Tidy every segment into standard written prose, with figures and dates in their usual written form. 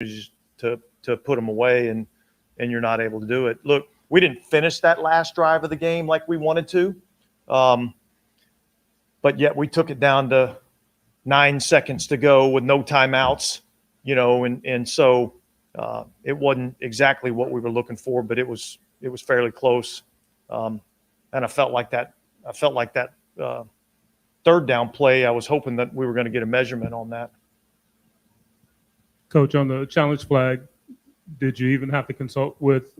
to put them away, and you're not able to do it. Look, we didn't finish that last drive of the game like we wanted to, but yet we took it down to 9 seconds to go with no timeouts, and so it wasn't exactly what we were looking for, but it was fairly close, and I felt like that third down play. I was hoping that we were going to get a measurement on that. Coach, on the challenge flag, did you even have to consult with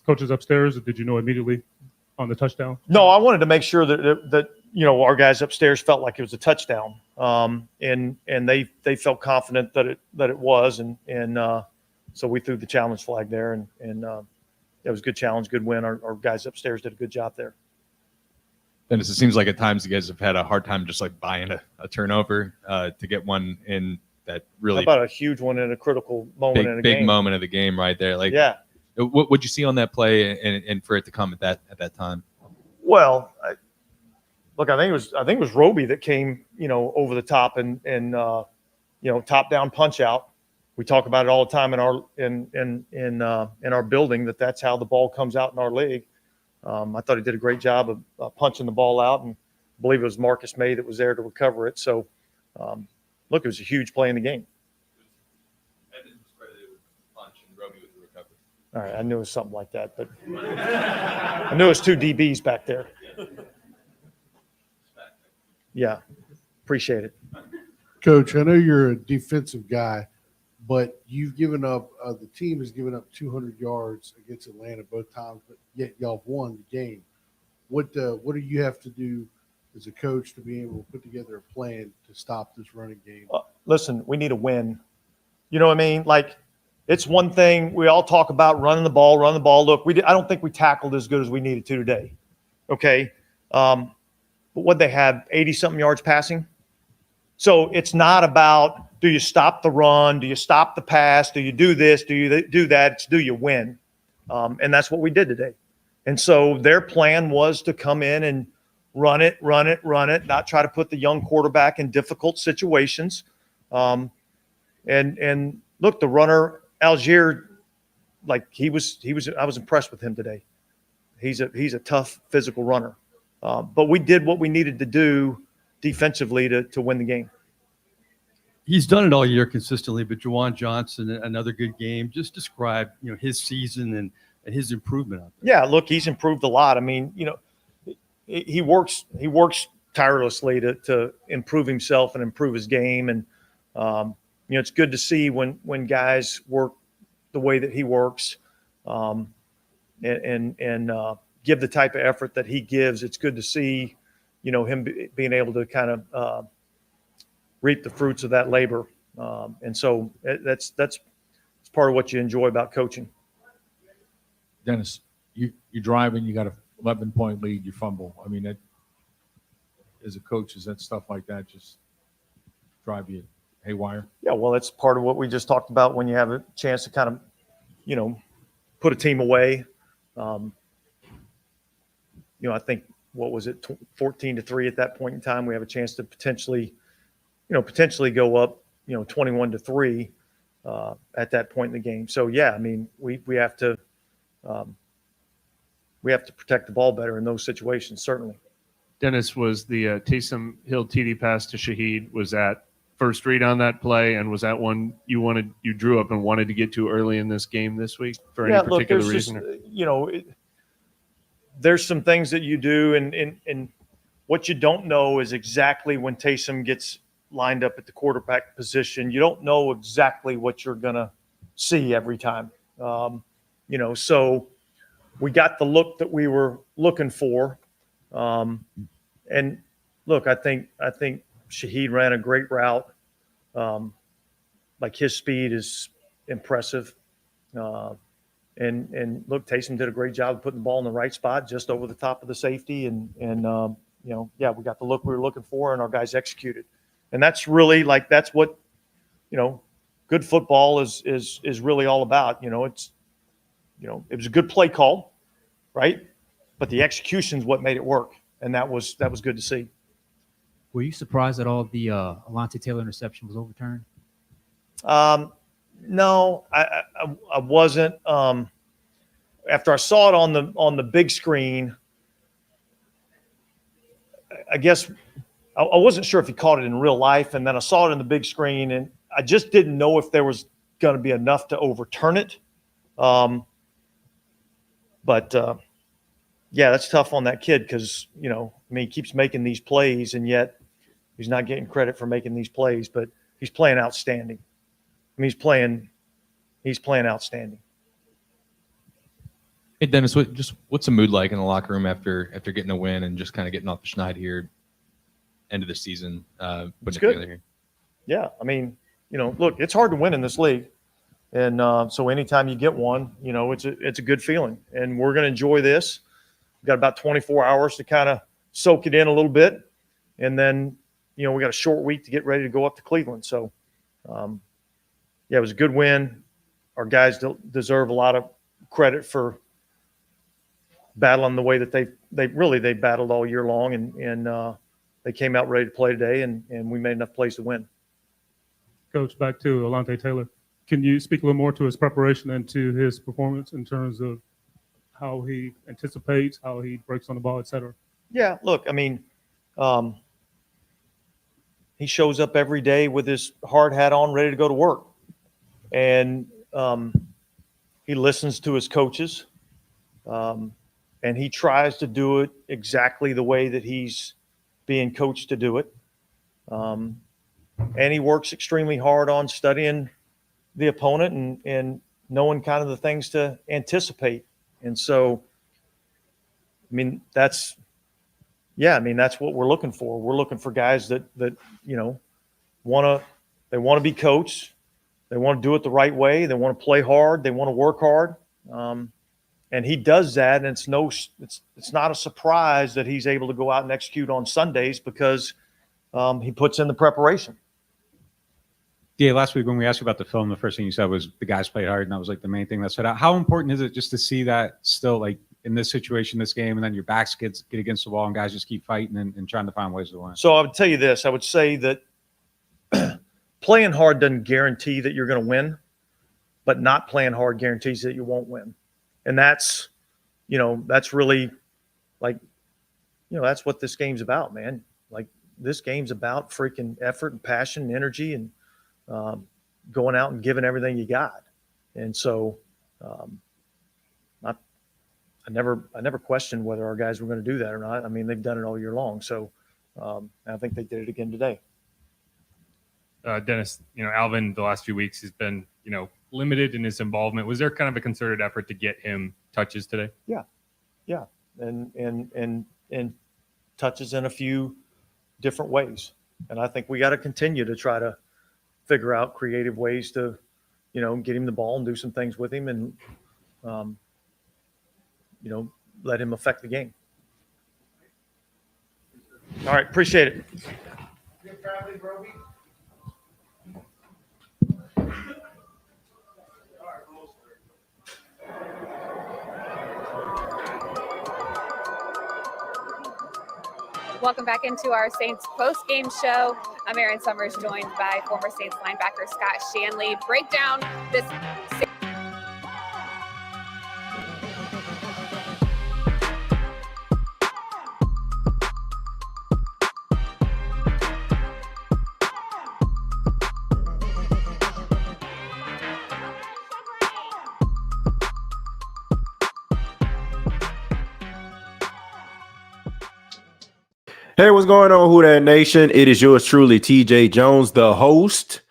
coaches upstairs, or did you know immediately on the touchdown? No, I wanted to make sure that our guys upstairs felt like it was a touchdown, and they felt confident that it was, and so we threw the challenge flag there, and it was a good challenge, good win. Our guys upstairs did a good job there. Dennis, it seems like at times you guys have had a hard time just like buying a turnover to get one in that really. How about a huge one in a critical moment in a game? Big moment of the game right there. Like, yeah. What would you see on that play and for it to come at that time? Well, I think it was Roby that came, over the top and top down punch out. We talk about it all the time in our building that's how the ball comes out in our league. I thought he did a great job of punching the ball out, and I believe it was Marcus May that was there to recover it. So, look, it was a huge play in the game. All right, I knew it was something like that, but I knew it was two DBs back there. Yeah, appreciate it. Coach, I know you're a defensive guy, but you've given up the team has given up 200 yards against Atlanta both times, but yet y'all have won the game. What do you have to do as a coach to be able to put together a plan to stop this running game? Listen, we need a win. You know what I mean? Like, it's one thing we all talk about running the ball. Look, I don't think we tackled as good as we needed to today. Okay. But what they had 80-something yards passing. So it's not about, do you stop the run? Do you stop the pass? Do you do this? Do you do that? It's do you win? And that's what we did today. And so their plan was to come in and run it, not try to put the young quarterback in difficult situations. And look, the runner, Algier, like I was impressed with him today. He's a tough physical runner. But we did what we needed to do defensively to win the game. He's done it all year consistently, but Juwan Johnson, another good game. Just describe, his season and his improvement out there. Yeah, look, he's improved a lot. I mean, he works tirelessly to improve himself and improve his game. And, it's good to see when guys work the way that he works and give the type of effort that he gives. It's good to see, him being able to kind of reap the fruits of that labor. And so that's part of what you enjoy about coaching. Dennis, you drive and you got a 11-point lead, you fumble. I mean, as a coach, is that stuff like that just drive you haywire? Yeah, well, that's part of what we just talked about when you have a chance to kind of, put a team away. I think, what was it, 14-3 at that point in time? We have a chance to potentially go up, 21-3 at that point in the game. So yeah, I mean, we have to protect the ball better in those situations, certainly. Dennis, was the Taysom Hill TD pass to Shaheed, was that first read on that play, and was that one you drew up and wanted to get to early in this game this week for any particular reason? There's some things that you do, and what you don't know is exactly when Taysom gets lined up at the quarterback position. You don't know exactly what you're going to see every time. So we got the look that we were looking for. And look, I think Shaheed ran a great route. Like, his speed is impressive. And look, Taysom did a great job of putting the ball in the right spot, just over the top of the safety. And we got the look we were looking for, and our guys executed. And that's really, that's what, good football is really all about. It was a good play call, right? But the execution is what made it work. And that was good to see. Were you surprised at all the Alontae Taylor interception was overturned? No, I wasn't. After I saw it on the big screen, I guess I wasn't sure if he caught it in real life, and then I saw it in the big screen, and I just didn't know if there was going to be enough to overturn it. But yeah, that's tough on that kid because, you know, I mean, he keeps making these plays, and yet he's not getting credit for making these plays, but he's playing outstanding. I mean, he's playing outstanding. Hey Dennis, what's the mood like in the locker room after getting a win and just kind of getting off the schneid here, end of the season? It's good. Here? Yeah, I mean, you know, look, it's hard to win in this league, and so anytime you get one, you know, it's a good feeling, and we're going to enjoy this. We've got about 24 hours to kind of soak it in a little bit, and then, you know, we got a short week to get ready to go up to Cleveland. So, yeah, it was a good win. Our guys deserve a lot of credit for battling the way that they battled all year long, and they came out ready to play today, and we made enough plays to win. Coach, back to Alante Taylor. Can you speak a little more to his preparation and to his performance in terms of how he anticipates, how he breaks on the ball, et cetera? Yeah, look, I mean, he shows up every day with his hard hat on, ready to go to work. And he listens to his coaches, and he tries to do it exactly the way that he's being coached to do it. And he works extremely hard on studying the opponent and knowing kind of the things to anticipate. And so, I mean, that's what we're looking for. We're looking for guys that you know, want to be coached. They want to do it the right way. They want to play hard. They want to work hard. And he does that. And it's not a surprise that he's able to go out and execute on Sundays because he puts in the preparation. Yeah, last week when we asked you about the film, the first thing you said was the guys played hard, and that was like the main thing that stood out. How important is it just to see that still, like in this situation, this game, and then your backs get against the wall and guys just keep fighting and trying to find ways to win? So I would tell you this. I would say that playing hard doesn't guarantee that you're going to win, but not playing hard guarantees that you won't win. And that's, you know, that's really like, you know, that's what this game's about, man. Like this game's about freaking effort and passion and energy and going out and giving everything you got. And so I never questioned whether our guys were going to do that or not. I mean, they've done it all year long. So I think they did it again today. Dennis, you know, Alvin, the last few weeks has been, you know, limited in his involvement. Was there kind of a concerted effort to get him touches today? Yeah. And touches in a few different ways. And I think we got to continue to try to figure out creative ways to, you know, get him the ball and do some things with him and, you know, let him affect the game. All right. Appreciate it. Welcome back into our Saints post-game show. I'm Aaron Summers, joined by former Saints linebacker Scott Shanley. Break down this. Hey, what's going on, Who Dat Nation? It is yours truly, TJ Jones, the host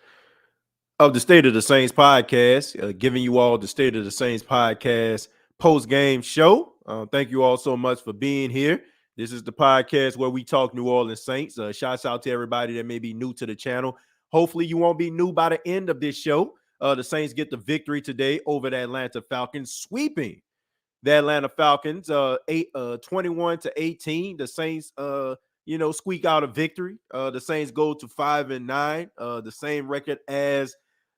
of the State of the Saints podcast, giving you all the State of the Saints podcast post-game show. Thank you all so much for being here. This is the podcast where we talk New Orleans Saints. Shouts out to everybody that may be new to the channel. Hopefully you won't be new by the end of this show. The Saints get the victory today over the Atlanta Falcons, sweeping the Atlanta Falcons 21-18. The Saints squeak out a victory. The Saints go to 5-9, the same record as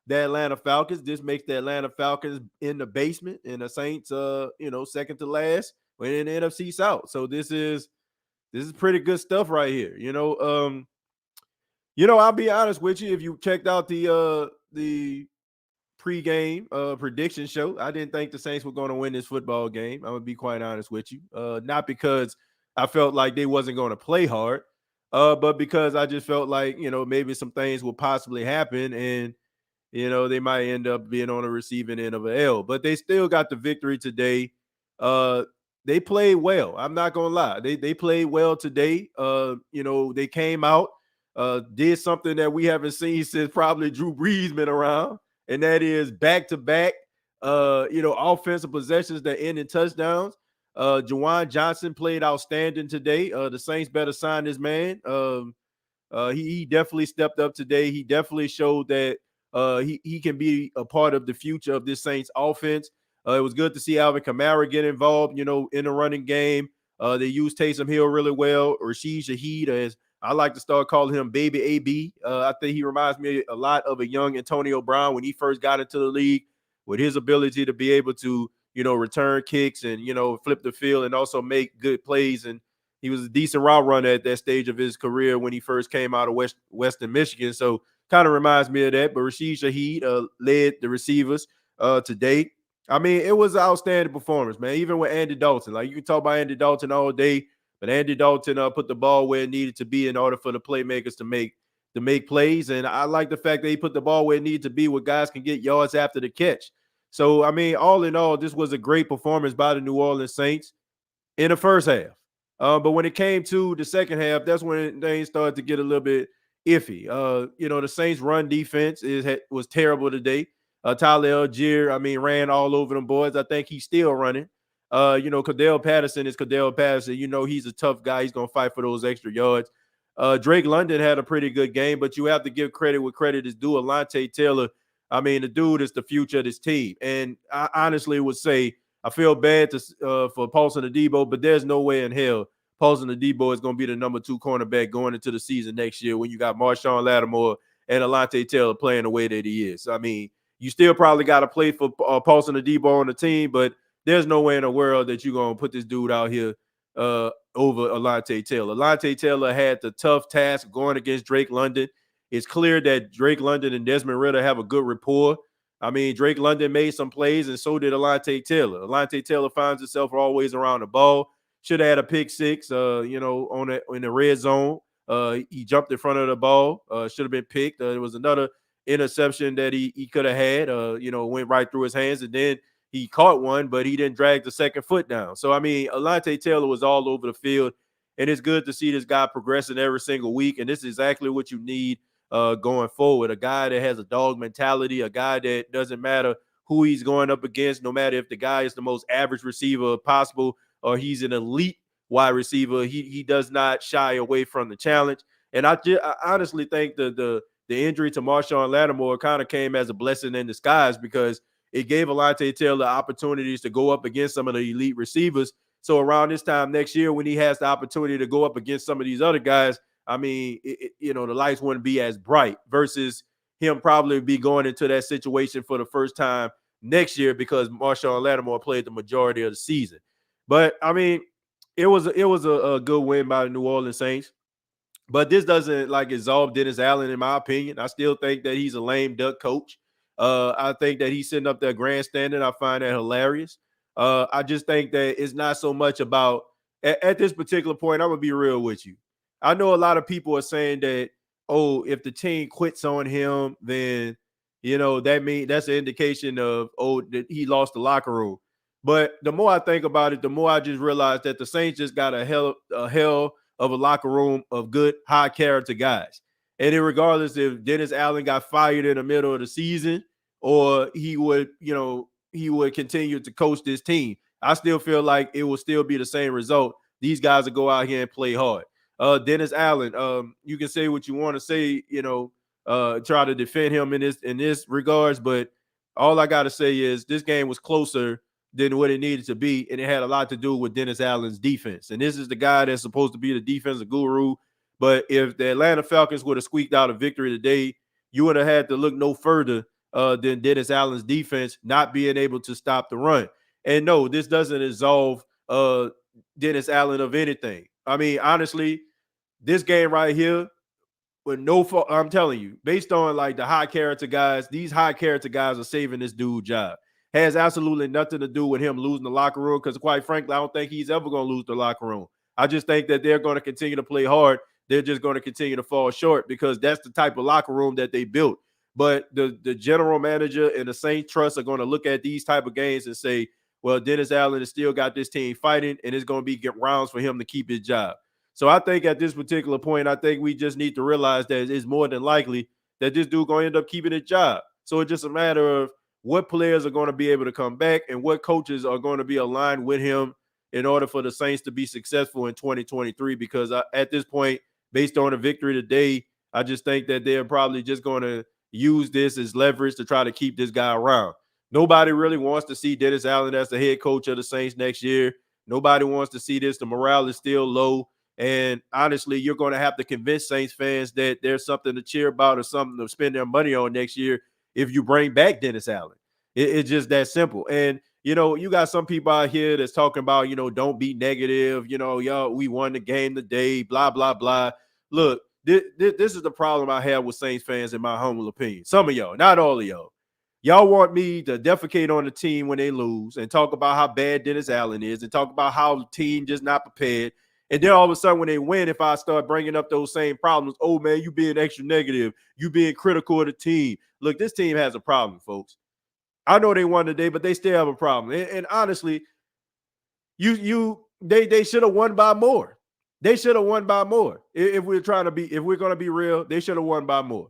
the Atlanta Falcons. This makes the Atlanta Falcons in the basement, and the Saints, second to last in the NFC South. So this is pretty good stuff right here. I'll be honest with you. If you checked out the pregame prediction show. I didn't think the Saints were going to win this football game. I'm gonna be quite honest with you. Not because I felt like they wasn't going to play hard, but because I just felt like, maybe some things will possibly happen, and they might end up being on the receiving end of an L. But they still got the victory today. They played well. I'm not gonna lie. They played well today. They came out, did something that we haven't seen since probably Drew Brees been around, and that is back-to-back, offensive possessions that end in touchdowns. Juwan Johnson played outstanding today. The Saints better sign this man. He definitely stepped up today. He definitely showed that he can be a part of the future of this Saints offense. It was good to see Alvin Kamara get involved, in the running game. They used Taysom Hill really well. Rashid Shaheed, as I like to start calling him Baby AB. I think he reminds me a lot of a young Antonio Brown when he first got into the league, with his ability to be able to, return kicks and, flip the field and also make good plays. And he was a decent route runner at that stage of his career when he first came out of Western Michigan. So kind of reminds me of that. But Rashid Shaheed led the receivers today. I mean, it was an outstanding performance, man. Even with Andy Dalton, like, you can talk about Andy Dalton all day, but Andy Dalton put the ball where it needed to be in order for the playmakers to make plays. And I like the fact that he put the ball where it needed to be, where guys can get yards after the catch. So, I mean, all in all, this was a great performance by the New Orleans Saints in the first half. But when it came to the second half, that's when things started to get a little bit iffy. The Saints' run defense was terrible today. Tyler Algier, ran all over them boys. I think he's still running. Cordell Patterson is Cordell Patterson. He's a tough guy. He's going to fight for those extra yards. Drake London had a pretty good game, but you have to give credit where credit is due. Alante Taylor, the dude is the future of this team. And I honestly would say I feel bad for Paulson Adebo, but there's no way in hell Paulson Adebo is going to be the number 2 cornerback going into the season next year when you got Marshawn Lattimore and Alante Taylor playing the way that he is. You still probably got to play for Paulson Adebo on the team, but there's no way in the world that you're going to put this dude out here over Alante Taylor. Alante Taylor had the tough task going against Drake London. It's clear that Drake London and Desmond Ridder have a good rapport. Drake London made some plays, and so did Alante Taylor. Alante Taylor finds himself always around the ball. Should have had a pick six, in the red zone. He jumped in front of the ball. Should have been picked. There was another interception that he could have had, went right through his hands, and then he caught one, but he didn't drag the second foot down. So, Alante Taylor was all over the field, and it's good to see this guy progressing every single week, and this is exactly what you need going forward. A guy that has a dog mentality, a guy that doesn't matter who he's going up against, no matter if the guy is the most average receiver possible or he's an elite wide receiver, he does not shy away from the challenge. And I honestly think the injury to Marshawn Lattimore kind of came as a blessing in disguise, because it gave Alante Taylor opportunities to go up against some of the elite receivers. So around this time next year, when he has the opportunity to go up against some of these other guys, the lights wouldn't be as bright, versus him probably be going into that situation for the first time next year because Marshawn Lattimore played the majority of the season. But it was a good win by the New Orleans Saints. But this doesn't absolve Dennis Allen, in my opinion. I still think that he's a lame duck coach. I think that he's sitting up there grandstanding. I find that hilarious. I just think that it's not so much about at this particular point. I'm gonna be real with you. I know a lot of people are saying that, if the team quits on him, then that's an indication of that he lost the locker room. But the more I think about it, the more I just realize that the Saints just got a hell of a locker room of good, high character guys. And regardless if Dennis Allen got fired in the middle of the season or he would continue to coach this team, I still feel like it will still be the same result. These guys will go out here and play hard. Dennis Allen, you can say what you want to say, try to defend him in this regards, but all I got to say is this game was closer than what it needed to be, and it had a lot to do with Dennis Allen's defense. And this is the guy that's supposed to be the defensive guru. But if the Atlanta Falcons would have squeaked out a victory today, you would have had to look no further than Dennis Allen's defense not being able to stop the run. And no, this doesn't absolve Dennis Allen of anything. Honestly, this game right here, with no fault. I'm telling you, based on like the high character guys, these high character guys are saving this dude job. Has absolutely nothing to do with him losing the locker room, because quite frankly, I don't think he's ever going to lose the locker room. I just think that they're going to continue to play hard. They're just going to continue to fall short because that's the type of locker room that they built. But the general manager and the Saints Trust are going to look at these type of games and say, well, Dennis Allen has still got this team fighting, and it's going to be rounds for him to keep his job. So I think at this particular point, I think we just need to realize that it's more than likely that this dude going to end up keeping his job. So it's just a matter of what players are going to be able to come back and what coaches are going to be aligned with him in order for the Saints to be successful in 2023. Because at this point, based on the victory today, I just think that they're probably just going to use this as leverage to try to keep this guy around. Nobody really wants to see Dennis Allen as the head coach of the Saints next year. Nobody wants to see this. The morale is still low. And honestly, you're going to have to convince Saints fans that there's something to cheer about or something to spend their money on next year if you bring back Dennis Allen. It's just that simple. And, you know, you got some people out here that's talking about, you know, don't be negative. You know, y'all, we won the game today, blah, blah, blah. Look, this is the problem I have with Saints fans, in my humble opinion. Some of y'all, not all of y'all. Y'all want me to defecate on the team when they lose and talk about how bad Dennis Allen is and talk about how the team just not prepared. And then all of a sudden when they win, if I start bringing up those same problems, oh, man, you being extra negative, you being critical of the team. Look, this team has a problem, folks. I know they won today, but they still have a problem. And honestly, they should have won by more. They should have won by more. If we're going to be real, they should have won by more.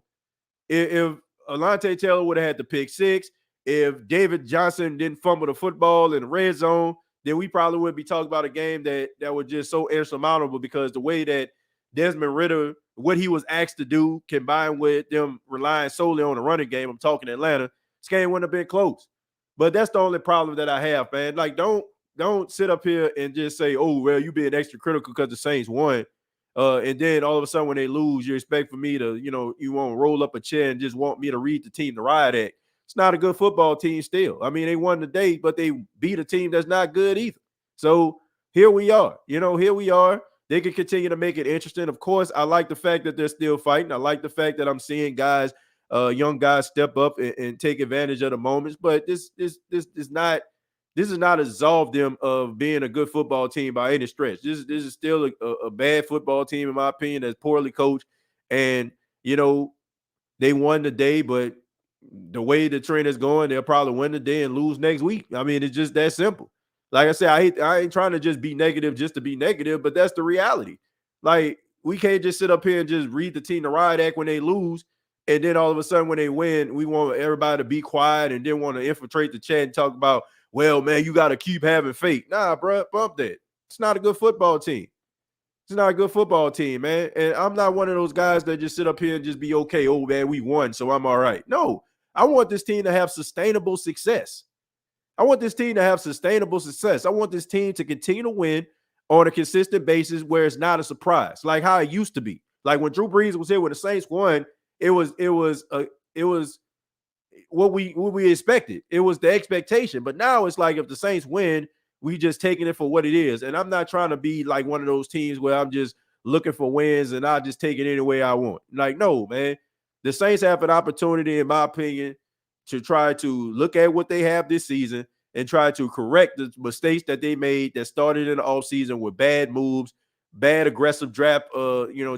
If Atlanta Taylor would have had the pick six, if David Johnson didn't fumble the football in the red zone, then we probably would be talking about a game that was just so insurmountable, because the way that Desmond Ridder, what he was asked to do, combined with them relying solely on the running game, I'm talking Atlanta, this game wouldn't have been close. But that's the only problem that I have, man. Like, don't sit up here and just say, oh, well, you being extra critical because the Saints won. And then all of a sudden when they lose, you expect for me to, you know, you want to roll up a chair and just want me to read the team to riot at. It's not a good football team still. I mean, they won today, but they beat a team that's not good either. So here we are. You know, here we are. They can continue to make it interesting. Of course, I like the fact that they're still fighting. I like the fact that I'm seeing guys, young guys step up and take advantage of the moments. But this does not absolve them of being a good football team by any stretch. This is still a bad football team, in my opinion, that's poorly coached. And, you know, they won today, but the way the trend is going, they'll probably win today and lose next week. I mean, it's just that simple. Like I said, I ain't trying to just be negative just to be negative, but that's the reality. Like, we can't just sit up here and just read the team to riot act when they lose, and then all of a sudden when they win, we want everybody to be quiet and then want to infiltrate the chat and talk about, well, man, you got to keep having faith. Nah, bro, bump that. It's not a good football team. It's not a good football team, man. And I'm not one of those guys that just sit up here and just be okay. Oh, man, we won, so I'm all right. No, I want this team to have sustainable success. I want this team to have sustainable success. I want this team to continue to win on a consistent basis where it's not a surprise, like how it used to be. Like when Drew Brees was here when the Saints won, it was what we expected. It was the expectation. But now it's like if the Saints win, we just taking it for what it is. And I'm not trying to be like one of those teams where I'm just looking for wins and I just take it any way I want. Like, no, man. The Saints have an opportunity, in my opinion, to try to look at what they have this season and try to correct the mistakes that they made that started in the offseason with bad moves, bad aggressive draft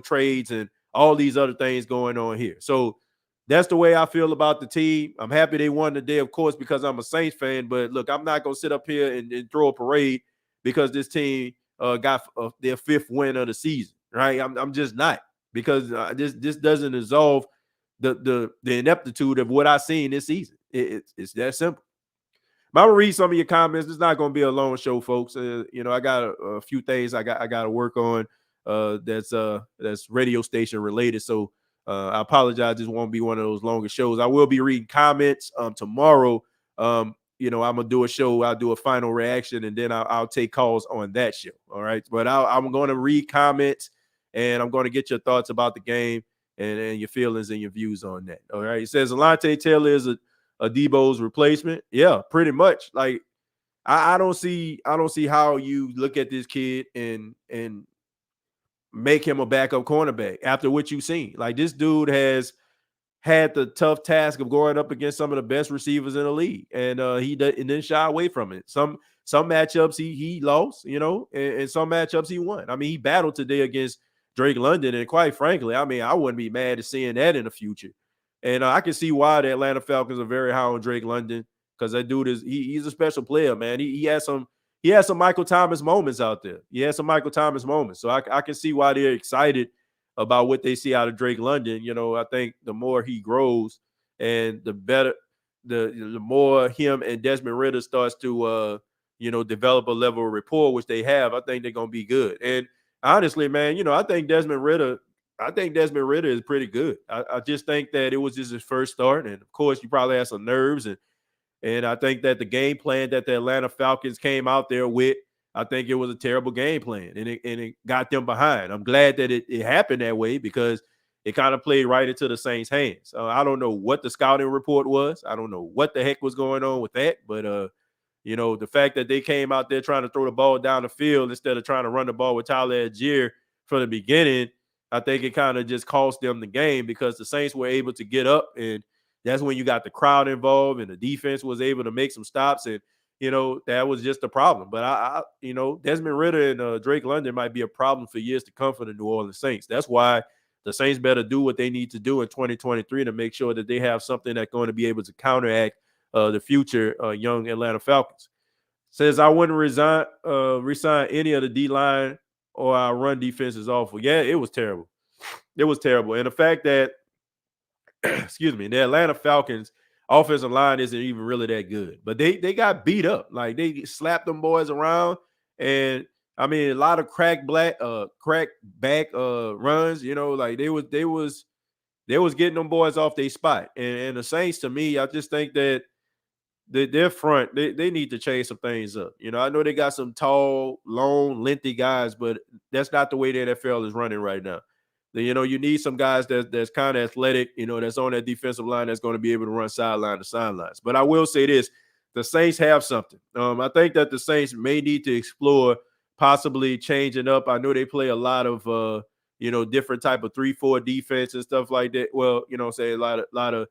trades, and all these other things going on here. So that's the way I feel about the team. I'm happy they won today, of course, because I'm a Saints fan. But look, I'm not going to sit up here and throw a parade because this team got their fifth win of the season, right? I'm just not, because this doesn't absolve the ineptitude of what I seen this season. It's that simple. I'm gonna read some of your comments. It's not gonna be a long show, folks. I got a few things I got to work on that's radio station related. So I apologize. This won't be one of those longer shows. I will be reading comments tomorrow. I'm gonna do a show. I'll do a final reaction, and then I'll take calls on that show. All right, but I'm going to read comments, and I'm going to get your thoughts about the game and your feelings and your views on that. All right. It says Alante Taylor is a Debo's replacement. Yeah, pretty much. Like, I don't see how you look at this kid and make him a backup cornerback after what you've seen. Like, this dude has had the tough task of going up against some of the best receivers in the league, and he didn't shy away from it. Some matchups he lost, and some matchups he won. I mean, he battled today against Drake London, and quite frankly, I mean, I wouldn't be mad at seeing that in the future. And I can see why the Atlanta Falcons are very high on Drake London, because that dude he's a special player, man. He has some Michael Thomas moments out there. He has some Michael Thomas moments, so I can see why they're excited about what they see out of Drake London. I think the more he grows and the better, the more him and Desmond Ridder starts to, develop a level of rapport, which they have, I think they're going to be good. And honestly, man, I think Desmond Ridder is pretty good. I just think that it was just his first start. And of course, you probably had some nerves. And I think that the game plan that the Atlanta Falcons came out there with, I think it was a terrible game plan, and it got them behind. I'm glad that it happened that way, because it kind of played right into the Saints' hands. I don't know what the scouting report was. I don't know what the heck was going on with that. But, the fact that they came out there trying to throw the ball down the field instead of trying to run the ball with Tyler Algier from the beginning, I think it kind of just cost them the game, because the Saints were able to get up, and that's when you got the crowd involved and the defense was able to make some stops, and that was just a problem. But I Desmond Ridder and Drake London might be a problem for years to come for the New Orleans Saints. That's why the Saints better do what they need to do in 2023 to make sure that they have something that's going to be able to counteract the future young Atlanta Falcons. Says, I wouldn't resign any of the D-line or our run defense is awful. Yeah, it was terrible. It was terrible. And the fact that, the Atlanta Falcons offensive line isn't even really that good, but they got beat up. Like, they slapped them boys around, and I mean, a lot of crack back runs. Like they was getting them boys off their spot. And the Saints, to me, I just think that their front, they need to change some things up. I know they got some tall, long, lengthy guys, but that's not the way the NFL is running right now. You need some guys that's kind of athletic, that's on that defensive line, that's going to be able to run sideline to sidelines. But I will say this, the Saints have something. I think that the Saints may need to explore possibly changing up. I know they play a lot of, different type of 3-4 defense and stuff like that. Well, say a lot of,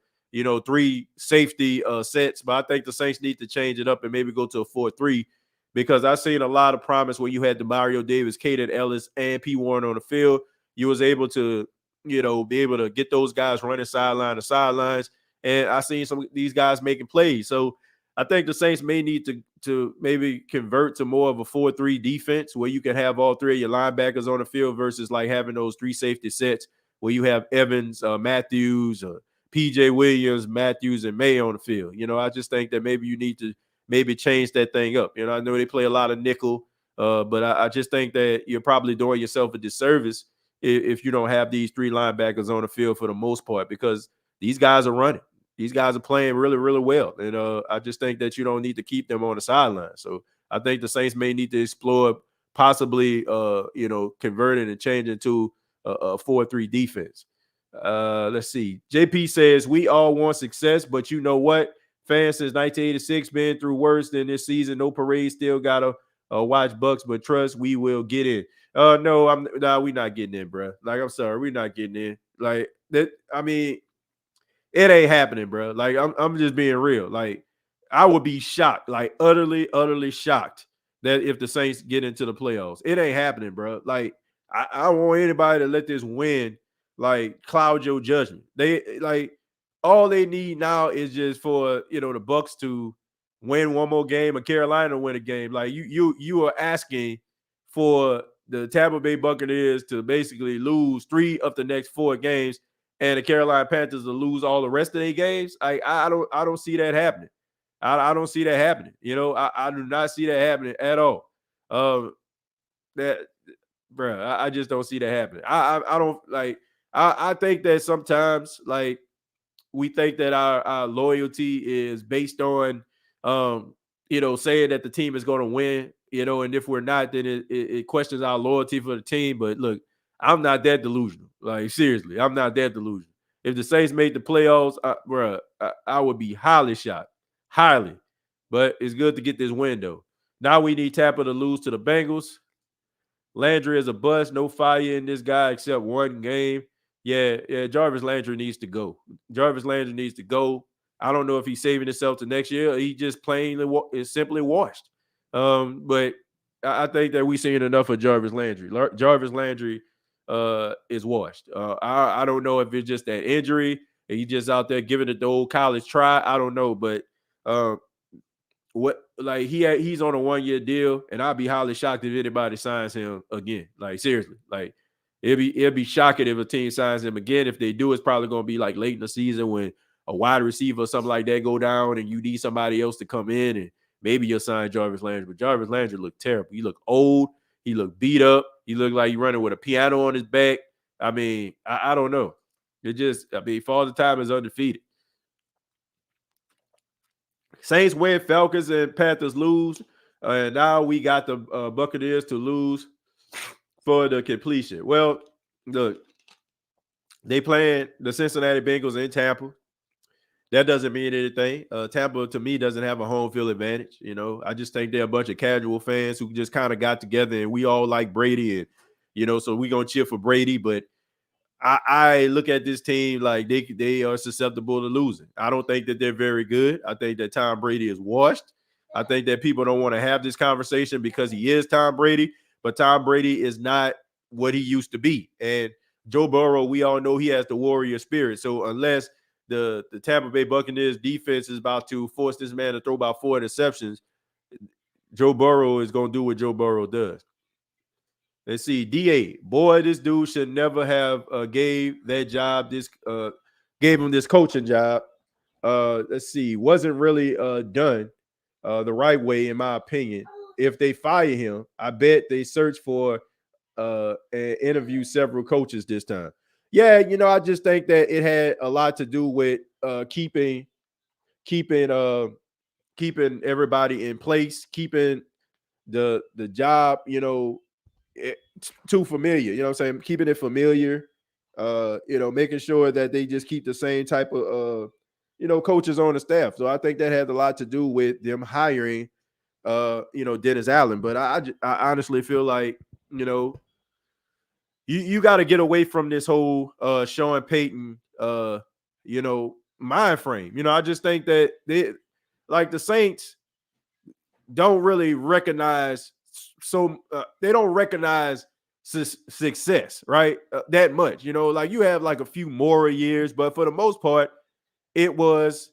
3 safety sets, but I think the Saints need to change it up and maybe go to a 4-3, because I've seen a lot of promise where you had Demario Davis, Kaden Ellis, and P. Warren on the field. You was able to, be able to get those guys running sideline to sidelines. And I seen some of these guys making plays. So I think the Saints may need to maybe convert to more of a 4-3 defense, where you can have all 3 of your linebackers on the field versus like having those 3 safety sets where you have Evans, Matthews, PJ Williams, Matthews, and May on the field. I just think that maybe you need to maybe change that thing up. I know they play a lot of nickel, but I just think that you're probably doing yourself a disservice if you don't have these 3 linebackers on the field for the most part, because these guys are running. These guys are playing really, really well. And I just think that you don't need to keep them on the sideline. So I think the Saints may need to explore possibly, converting and changing to a 4-3 defense. Let's see. JP says, we all want success, but you know what? Fans since 1986 been through worse than this season. No parade, still got to watch Bucks, but trust we will get in. No, we're not getting in, bro. Like, I'm sorry, we're not getting in. Like that. I mean, it ain't happening, bro. Like, I'm just being real. Like, I would be shocked, like utterly, utterly shocked, that if the Saints get into the playoffs. It ain't happening, bro. Like, I don't want anybody to let this win like cloud your judgment. They like all they need now is just for the Bucks to win one more game, or Carolina to win a game. Like, you are asking for the Tampa Bay Buccaneers to basically lose 3 of the next 4 games, and the Carolina Panthers to lose all the rest of their games. I don't see that happening. I don't see that happening. I do not see that happening at all. I just don't see that happening. I don't like. I think that sometimes, like, we think that our loyalty is based on saying that the team is going to win. And if we're not, then it questions our loyalty for the team. But look, I'm not that delusional. Like, seriously, I'm not that delusional. If the Saints made the playoffs, I would be highly shocked. Highly. But it's good to get this win, though. Now we need Tampa to lose to the Bengals. Landry is a bust. No fire in this guy except one game. Yeah. Jarvis Landry needs to go. Jarvis Landry needs to go. I don't know if he's saving himself to next year or he just plainly is simply washed. But I think that we've seen enough of Jarvis Landry. Jarvis Landry is washed. I don't know if it's just that injury and he's just out there giving it the old college try. I don't know, but he's on a 1-year deal, and I'd be highly shocked if anybody signs him again. Like seriously, like it'd be shocking if a team signs him again. If they do, it's probably going to be like late in the season when a wide receiver or something like that go down, and you need somebody else to come in, and maybe you'll sign Jarvis Landry. But Jarvis Landry looked terrible. He looked old. He looked beat up. He looked like he running with a piano on his back. I mean, I don't know. Father Time is undefeated. Saints win, Falcons and Panthers lose. And now we got the Buccaneers to lose for the completion. Well, look, they playing the Cincinnati Bengals in Tampa. That doesn't mean anything. Tampa, to me, doesn't have a home field advantage. I just think they're a bunch of casual fans who just kind of got together and we all like Brady. And, so we're going to cheer for Brady. But I look at this team like they are susceptible to losing. I don't think that they're very good. I think that Tom Brady is washed. I think that people don't want to have this conversation because he is Tom Brady, but Tom Brady is not what he used to be. And Joe Burrow, we all know he has the warrior spirit. So unless the Tampa Bay Buccaneers defense is about to force this man to throw about 4 interceptions, Joe Burrow is going to do what Joe Burrow does. Let's see, DA. Boy, this dude should never have gave him this coaching job. Let's see, wasn't really done the right way, in my opinion. If they fire him, I bet they search for and interview several coaches this time. Yeah, I just think that it had a lot to do with keeping everybody in place, keeping the job, too familiar, what I'm saying? Keeping it familiar, making sure that they just keep the same type of, coaches on the staff. So I think that had a lot to do with them hiring, Dennis Allen. But I honestly feel like, you got to get away from this whole Sean Payton, mind frame. I just think that the Saints don't really recognize they don't recognize success, right? That much, you have like a few more years, but for the most part, it was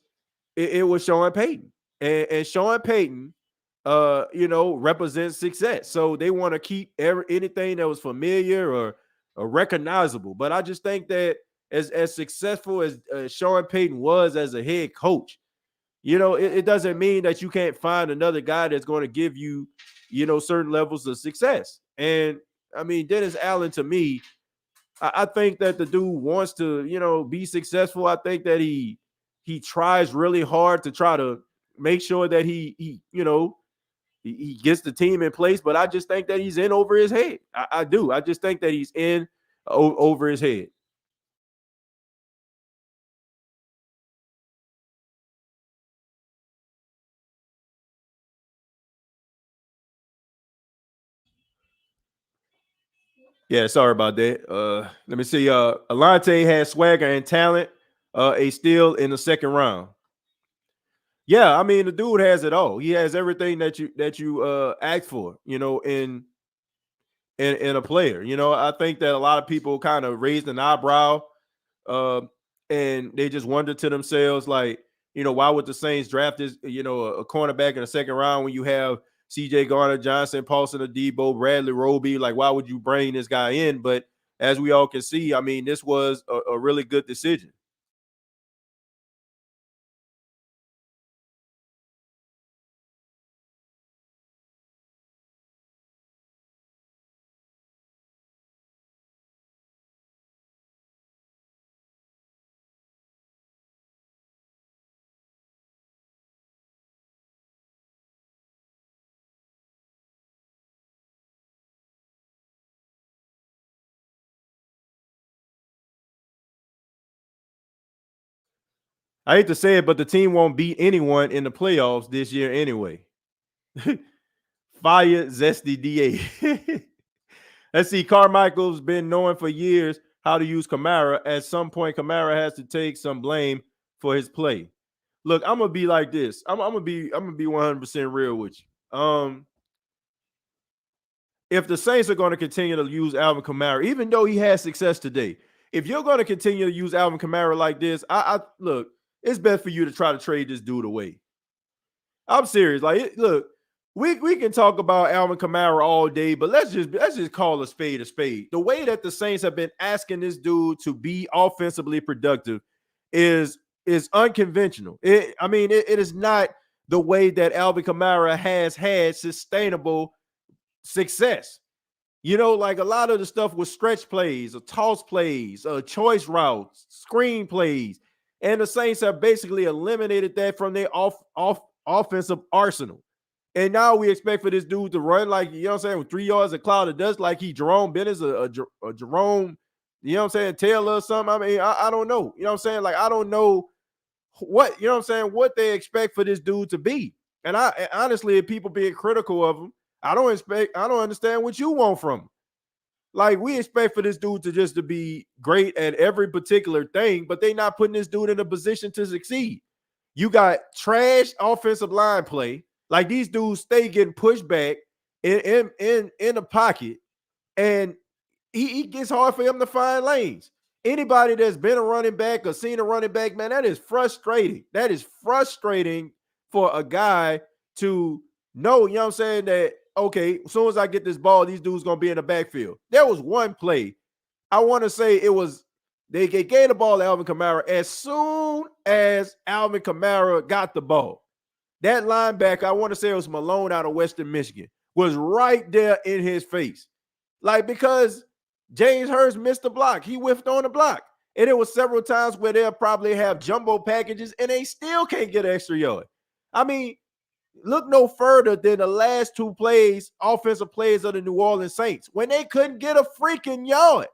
Sean Payton, and Sean Payton, represents success. So they want to keep anything that was familiar or recognizable. But I just think that as successful as Sean Payton was as a head coach, it doesn't mean that you can't find another guy that's going to give you, certain levels of success. And I mean, Dennis Allen, to me, I think that the dude wants to, be successful. I think that he tries really hard to try to make sure that he gets the team in place. But I just think that he's in over his head. I do. I just think that he's in over his head. Yeah, sorry about that. Let me see. Alante has swagger and talent. A steal in the second round. Yeah, I mean the dude has it all. He has everything that you ask for, in a player. I think that a lot of people kind of raised an eyebrow, and they just wonder to themselves, like, why would the Saints draft this, a cornerback in the second round when you have CJ Garner-Johnson, Paulson Adebo, Bradley Roby? Like, why would you bring this guy in? But as we all can see, I mean, this was a really good decision. I hate to say it, but the team won't beat anyone in the playoffs this year anyway. Fire Zesty DA. Let's see. Carmichael's been knowing for years how to use Kamara. At some point, Kamara has to take some blame for his play. Look, I'm gonna be like this. I'm gonna be 100% real with you. If the Saints are going to continue to use Alvin Kamara, even though he had success today, if you're going to continue to use Alvin Kamara like this, I look, it's best for you to try to trade this dude away. I'm serious. Like, look, we can talk about Alvin Kamara all day, but let's just call a spade a spade. The way that the Saints have been asking this dude to be offensively productive is unconventional. It is not the way that Alvin Kamara has had sustainable success. You know, like a lot of the stuff with stretch plays, or toss plays, choice routes, screen plays, and the Saints have basically eliminated that from their offensive arsenal. And now we expect for this dude to run like, you know what I'm saying, with 3 yards a cloud of dust, like he Jerome Bennett, a Jerome, you know what I'm saying, Taylor or something. I mean, I don't know. You know what I'm saying? Like, I don't know what, you know what I'm saying, what they expect for this dude to be. And honestly, if people being critical of him, I don't understand what you want from him. Like, we expect for this dude to be great at every particular thing, but they not putting this dude in a position to succeed. You got trash offensive line play. Like, these dudes stay getting pushed back in the pocket, and he gets hard for him to find lanes. Anybody that's been a running back or seen a running back, man, that is frustrating. That is frustrating for a guy to know, you know what I'm saying, that, okay, as soon as I get this ball, these dudes going to be in the backfield. There was one play. I want to say it was, they gave the ball to Alvin Kamara. As soon as Alvin Kamara got the ball, that linebacker, I want to say it was Malone out of Western Michigan, was right there in his face. Like, because James Hurst missed the block. He whiffed on the block. And it was several times where they'll probably have jumbo packages and they still can't get an extra yard. I mean, look no further than the last two plays, offensive plays of the New Orleans Saints, when they couldn't get a freaking yard.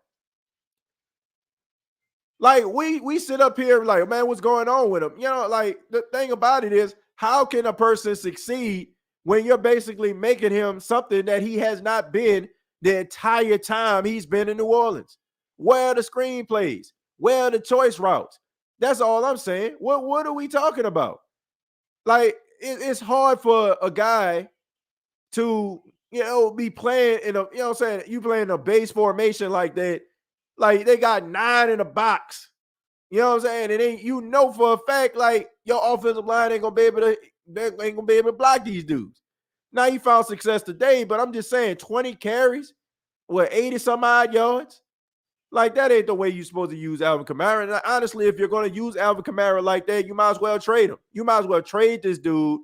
Like, we sit up here like, man, what's going on with them? You know, like, the thing about it is, how can a person succeed when you're basically making him something that he has not been the entire time he's been in New Orleans? Where are the screenplays? Where are the choice routes? That's all I'm saying. What are we talking about? Like, it's hard for a guy to, you know, be playing in a, you know what I'm saying, you playing a base formation like that. Like, they got 9 in a box. You know what I'm saying? And then you know for a fact, like, your offensive line ain't gonna be able to block these dudes. Now, you found success today, but I'm just saying 20 carries with 80 some odd yards. Like, that ain't the way you're supposed to use Alvin Kamara. And honestly, if you're going to use Alvin Kamara like that, you might as well trade him. You might as well trade this dude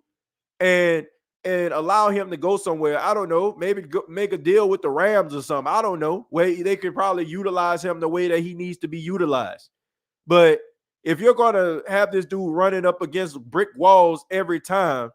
and allow him to go somewhere. I don't know, maybe make a deal with the Rams or something. I don't know, where they could probably utilize him the way that he needs to be utilized. But if you're going to have this dude running up against brick walls every time,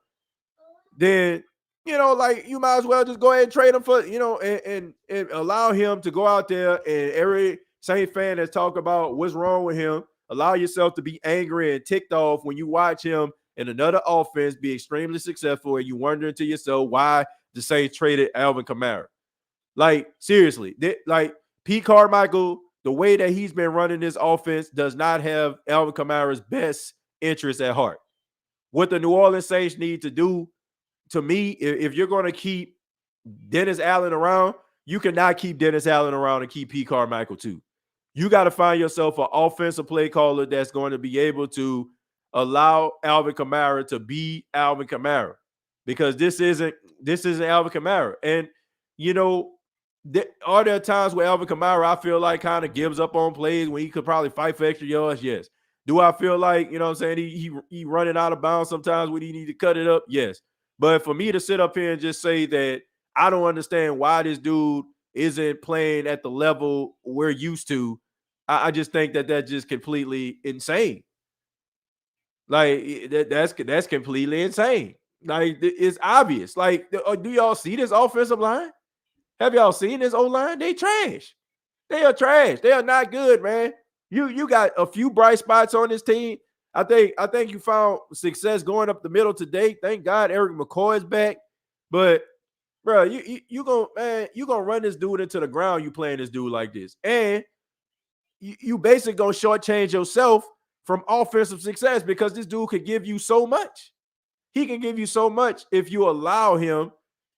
then, you know, like, you might as well just go ahead and trade him for, you know, and allow him to go out there, and every Saint fan that's talking about what's wrong with him, allow yourself to be angry and ticked off when you watch him in another offense be extremely successful, and you wondering to yourself why the Saints traded Alvin Kamara. Like, seriously, like, Pete Carmichael, the way that he's been running this offense does not have Alvin Kamara's best interest at heart. What the New Orleans Saints need to do, to me, if you're going to keep Dennis Allen around, you cannot keep Dennis Allen around and keep Pete Carmichael too. You got to find yourself an offensive play caller that's going to be able to allow Alvin Kamara to be Alvin Kamara, because this isn't Alvin Kamara. And, you know, are there times where Alvin Kamara, I feel like, kind of gives up on plays when he could probably fight for extra yards? Yes. Do I feel like, you know what I'm saying, he running out of bounds sometimes when he need to cut it up? Yes. But for me to sit up here and just say that I don't understand why this dude isn't playing at the level we're used to, I just think that that's just completely insane. Like, that's completely insane. Like, it's obvious. Like, do y'all see this offensive line? Have y'all seen this O-line? They trash. They are trash. They are not good, man. You got a few bright spots on this team. I think you found success going up the middle today. Thank God Eric McCoy is back. But bro, you gonna run this dude into the ground. You playing this dude like this, and you basically gonna shortchange yourself from offensive success because this dude could give you so much. He can give you so much if you allow him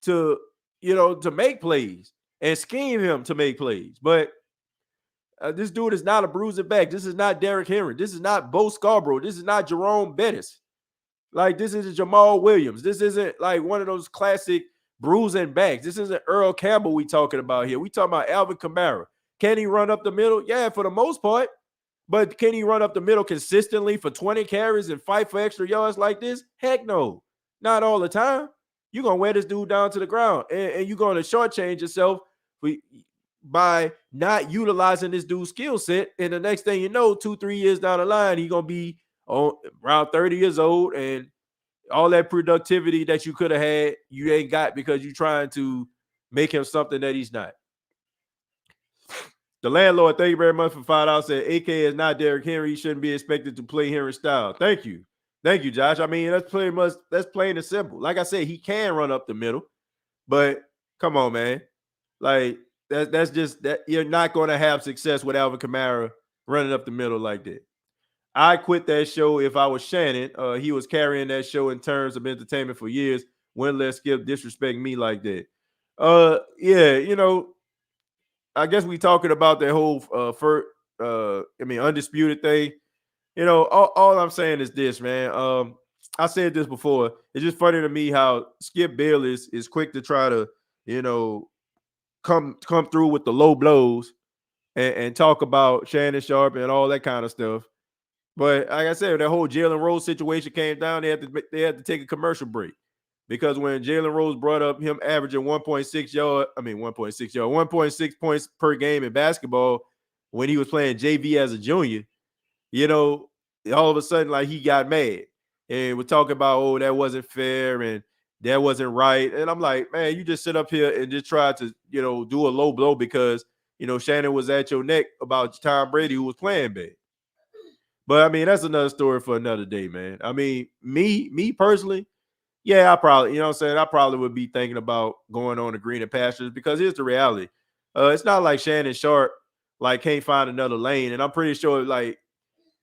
to, to make plays and scheme him to make plays. But this dude is not a bruising back. This is not Derrick Henry. This is not Bo Scarborough. This is not Jerome Bettis. Like, this isn't Jamal Williams. This isn't like one of those classic bruising backs. This isn't Earl Campbell we talking about here. We talking about Alvin Kamara. Can he run up the middle? Yeah, for the most part. But can he run up the middle consistently for 20 carries and fight for extra yards like this? Heck no. Not all the time. You're going to wear this dude down to the ground. And you're going to shortchange yourself by not utilizing this dude's skill set. And the next thing you know, 2-3 years down the line, he's going to be around 30 years old. And all that productivity that you could have had, you ain't got because you're trying to make him something that he's not. The landlord, thank you very much for $5. Said AK is not Derrick Henry. He shouldn't be expected to play Henry style. Thank you. Thank you, Josh. I mean, that's plain and simple. Like I said, he can run up the middle, but come on, man. Like, that's just that you're not going to have success with Alvin Kamara running up the middle like that. I quit that show if I was Shannon. He was carrying that show in terms of entertainment for years. When let Skip disrespect me like that. Yeah, I guess we talking about that whole undisputed thing. All I'm saying is this, man. I said this before. It's just funny to me how Skip Bayless is quick to try to, come through with the low blows and talk about Shannon Sharp and all that kind of stuff. But like I said, that whole Jalen Rose situation came down. They had to take a commercial break. Because when Jalen Rose brought up him averaging 1.6 points per game in basketball when he was playing JV as a junior, all of a sudden, like, he got mad. And we're talking about, that wasn't fair and that wasn't right. And I'm like, man, you just sit up here and just try to, do a low blow because, Shannon was at your neck about Tom Brady who was playing bad. But, I mean, that's another story for another day, man. I mean, me personally, yeah, I probably, I probably would be thinking about going on to greener pastures because here's the reality. It's not like Shannon Sharp, can't find another lane. And I'm pretty sure,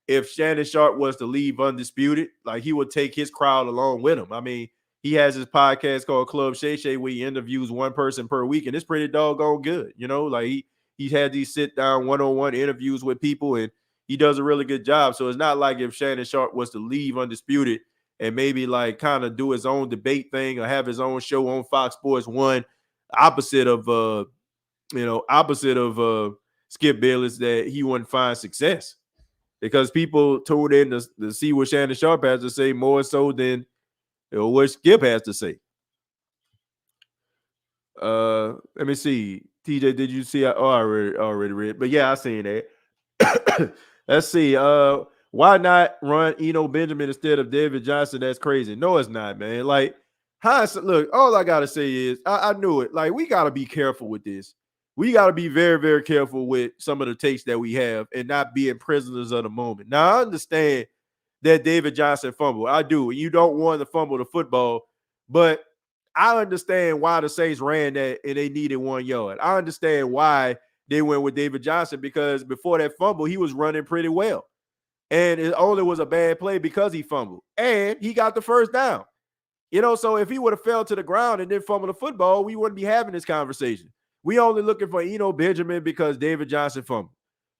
if Shannon Sharp was to leave undisputed, he would take his crowd along with him. I mean, he has his podcast called Club Shay Shay where he interviews one person per week, and it's pretty doggone good. He's had these sit-down one-on-one interviews with people, and he does a really good job. So it's not like if Shannon Sharp was to leave undisputed and maybe kind of do his own debate thing or have his own show on Fox Sports 1, opposite of Skip Bayless, that he wouldn't find success because people tuned in to see what Shannon Sharp has to say more so than what Skip has to say. Let me see. TJ, did you see? I already read, but yeah, I seen that. Let's see. Why not run Eno Benjamin instead of David Johnson? That's crazy. No, it's not, man. Look, all I got to say is I knew it. We got to be careful with this. We got to be very, very careful with some of the takes that we have and not being prisoners of the moment. Now, I understand that David Johnson fumbled. I do. You don't want to fumble the football, but I understand why the Saints ran that and they needed 1 yard. I understand why they went with David Johnson because before that fumble, he was running pretty well. And it only was a bad play because he fumbled. And he got the first down. So if he would have fell to the ground and then fumbled the football, we wouldn't be having this conversation. We only looking for Eno Benjamin because David Johnson fumbled.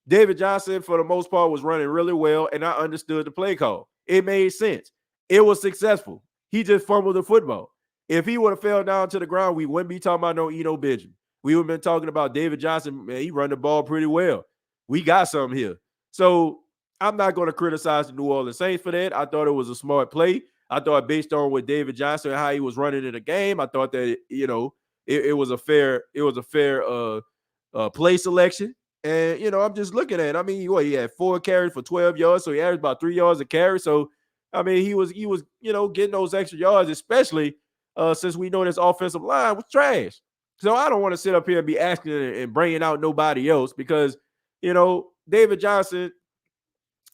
David Johnson, for the most part, was running really well, and I understood the play call. It made sense. It was successful. He just fumbled the football. If he would have fell down to the ground, we wouldn't be talking about no Eno Benjamin. We would have been talking about David Johnson. Man, he run the ball pretty well. We got something here. So I'm not going to criticize the New Orleans Saints for that. I thought it was a smart play. I thought based on what David Johnson and how he was running in the game, I thought that it was a fair play selection. And I'm just looking at it. I mean, he had 4 carries for 12 yards, so he averaged about 3 yards a carry. So I mean, he was getting those extra yards, especially since we know this offensive line was trash. So I don't want to sit up here and be asking and bringing out nobody else because David Johnson,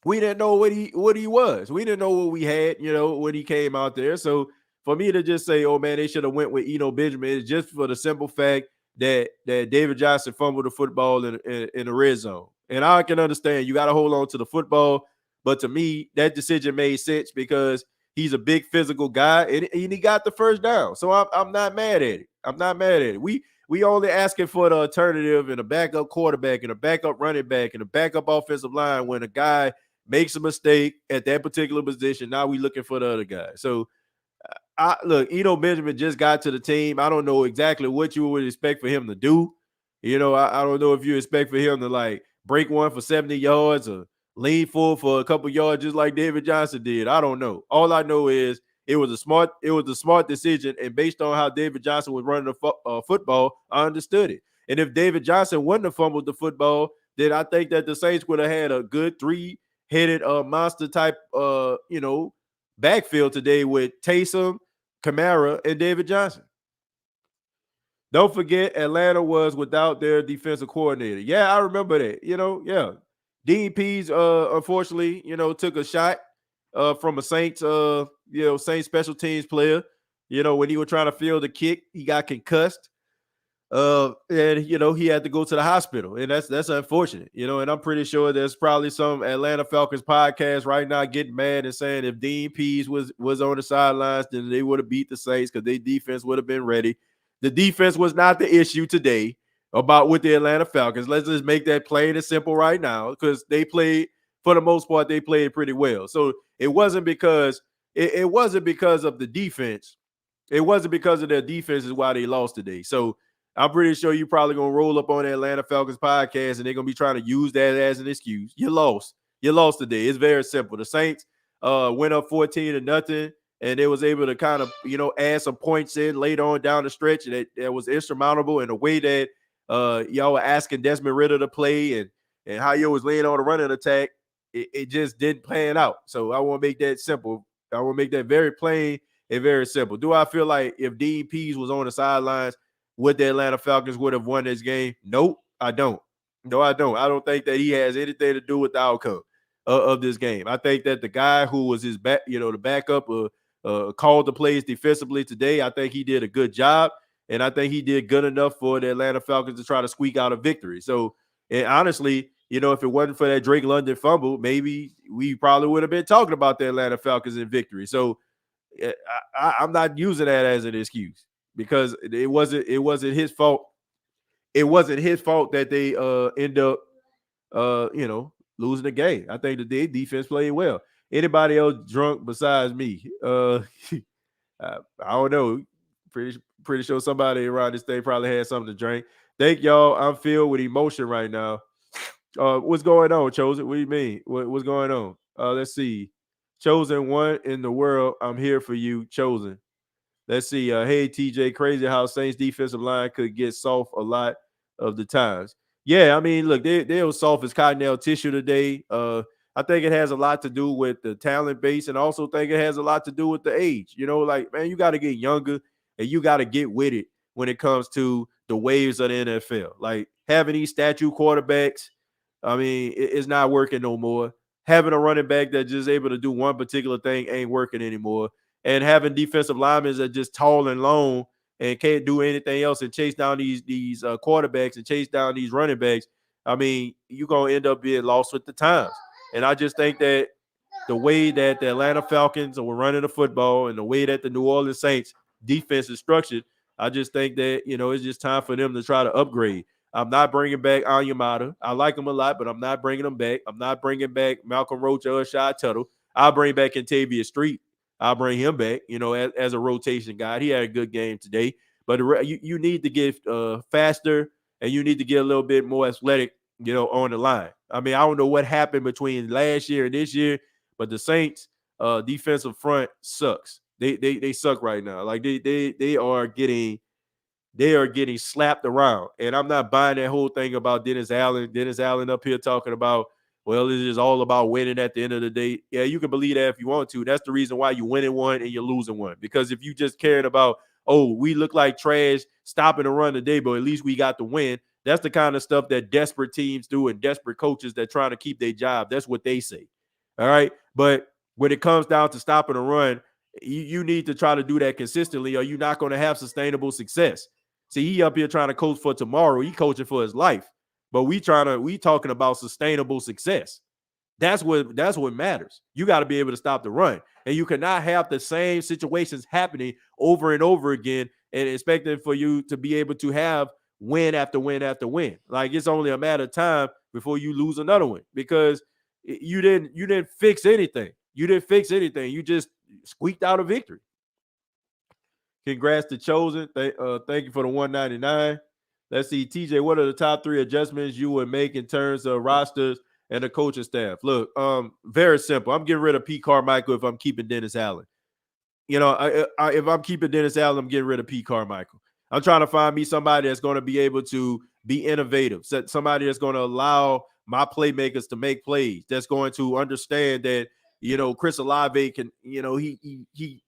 we didn't know what he was. We didn't know what we had, when he came out there. So for me to just say, oh man, they should have went with Eno Benjamin, is just for the simple fact that David Johnson fumbled the football in the red zone. And I can understand you got to hold on to the football, but to me, that decision made sense because he's a big physical guy and he got the first down. So I'm not mad at it. I'm not mad at it. We only asking for the alternative and a backup quarterback and a backup running back and a backup offensive line when a guy makes a mistake at that particular position. Now we looking for the other guy. So look, Eno Benjamin just got to the team. I don't know exactly what you would expect for him to do. You know, I don't know if you expect for him to like break one for 70 yards or lean full for a couple yards just like David Johnson did. I don't know. All I know is it was a smart decision, and based on how David Johnson was running the football, I understood it. And if David Johnson wouldn't have fumbled the football, then I think that the Saints would have had a good three-headed monster type backfield today with Taysom, Kamara, and David Johnson. Don't forget, Atlanta was without their defensive coordinator. Yeah, I remember that. Yeah. Dean Pease, unfortunately, took a shot from a Saints, Saints special teams player. When he was trying to field the kick, he got concussed. And he had to go to the hospital, and that's unfortunate. And I'm pretty sure there's probably some Atlanta Falcons podcast right now getting mad and saying if Dean Pease was on the sidelines, then they would have beat the Saints because their defense would have been ready. The defense was not the issue today with the Atlanta Falcons. Let's just make that plain and simple right now, because they played, for the most part, they played pretty well. So it wasn't because it wasn't because of the defense. It wasn't because of their defense is why they lost today. So I'm pretty sure you're probably going to roll up on the Atlanta Falcons podcast and they're going to be trying to use that as an excuse. You lost. You lost today. It's very simple. The Saints went up 14-0, and they was able to kind of, add some points in later on down the stretch. And that was insurmountable in the way that y'all were asking Desmond Ridder to play and how you was laying on the running attack. It just didn't pan out. So I want to make that simple. I want to make that very plain and very simple. Do I feel like if Dean Pease was on the sidelines, would the Atlanta Falcons would have won this game? Nope, I don't. No, I don't. I don't think that he has anything to do with the outcome of this game. I think that the guy who was his back, the backup, called the plays defensively today. I think he did a good job, and I think he did good enough for the Atlanta Falcons to try to squeak out a victory. So, and honestly, if it wasn't for that Drake London fumble, maybe we probably would have been talking about the Atlanta Falcons in victory. So, I'm not using that as an excuse, because it wasn't his fault. It wasn't his fault that they end up losing the game. I think that their defense played well. Anybody else drunk besides me? I don't know. Pretty sure somebody around this thing probably had something to drink. Thank y'all. I'm filled with emotion right now. What's going on, Chosen? What do you mean? What's going on? Let's see. Chosen, one in the world. I'm here for you, Chosen. Let's see. Hey, TJ, crazy how Saints defensive line could get soft a lot of the times. Yeah, I mean, look, they were soft as cottonelle tissue today. I think it has a lot to do with the talent base, and also think it has a lot to do with the age. Man, you got to get younger and you got to get with it when it comes to the waves of the NFL. Like having these statue quarterbacks, I mean, it's not working no more. Having a running back that's just able to do one particular thing ain't working anymore. And having defensive linemen that are just tall and long and can't do anything else and chase down these quarterbacks and chase down these running backs, I mean, you're going to end up being lost with the times. And I just think that the way that the Atlanta Falcons were running the football and the way that the New Orleans Saints defense is structured, I just think that, it's just time for them to try to upgrade. I'm not bringing back Onyemata. I like him a lot, but I'm not bringing him back. I'm not bringing back Malcolm Roach or Shad Tuttle. I'll bring back Kentavious Street. I'll bring him back, as a rotation guy. He had a good game today. But you need to get faster, and you need to get a little bit more athletic, on the line. I mean, I don't know what happened between last year and this year, but the Saints defensive front sucks. They suck right now. Like they are getting slapped around. And I'm not buying that whole thing about Dennis Allen. Dennis Allen up here talking about, well, it's just all about winning at the end of the day. Yeah, you can believe that if you want to. That's the reason why you're winning one and you're losing one. Because if you just cared about, oh, we look like trash, stopping the run today, but at least we got the win. That's the kind of stuff that desperate teams do and desperate coaches that trying to keep their job. That's what they say. All right. But when it comes down to stopping a run, You need to try to do that consistently, or you're not going to have sustainable success. See, he up here trying to coach for tomorrow. He coaching for his life, but we talking about sustainable success. That's what matters. You got to be able to stop the run, and you cannot have the same situations happening over and over again and expecting for you to be able to have win after win after win. Like, it's only a matter of time before you lose another one, because you didn't fix anything. You didn't fix anything. You just squeaked out a victory. Congrats to Chosen. Thank you for the 199. Let's see, TJ, what are the top 3 adjustments you would make in terms of rosters and the coaching staff? Look, very simple. I'm getting rid of Pete Carmichael if I'm keeping Dennis Allen. You know, if I'm keeping Dennis Allen, I'm getting rid of Pete Carmichael. I'm trying to find me somebody that's going to be able to be innovative, somebody that's going to allow my playmakers to make plays, that's going to understand that, you know, Chris Olave can, you know, he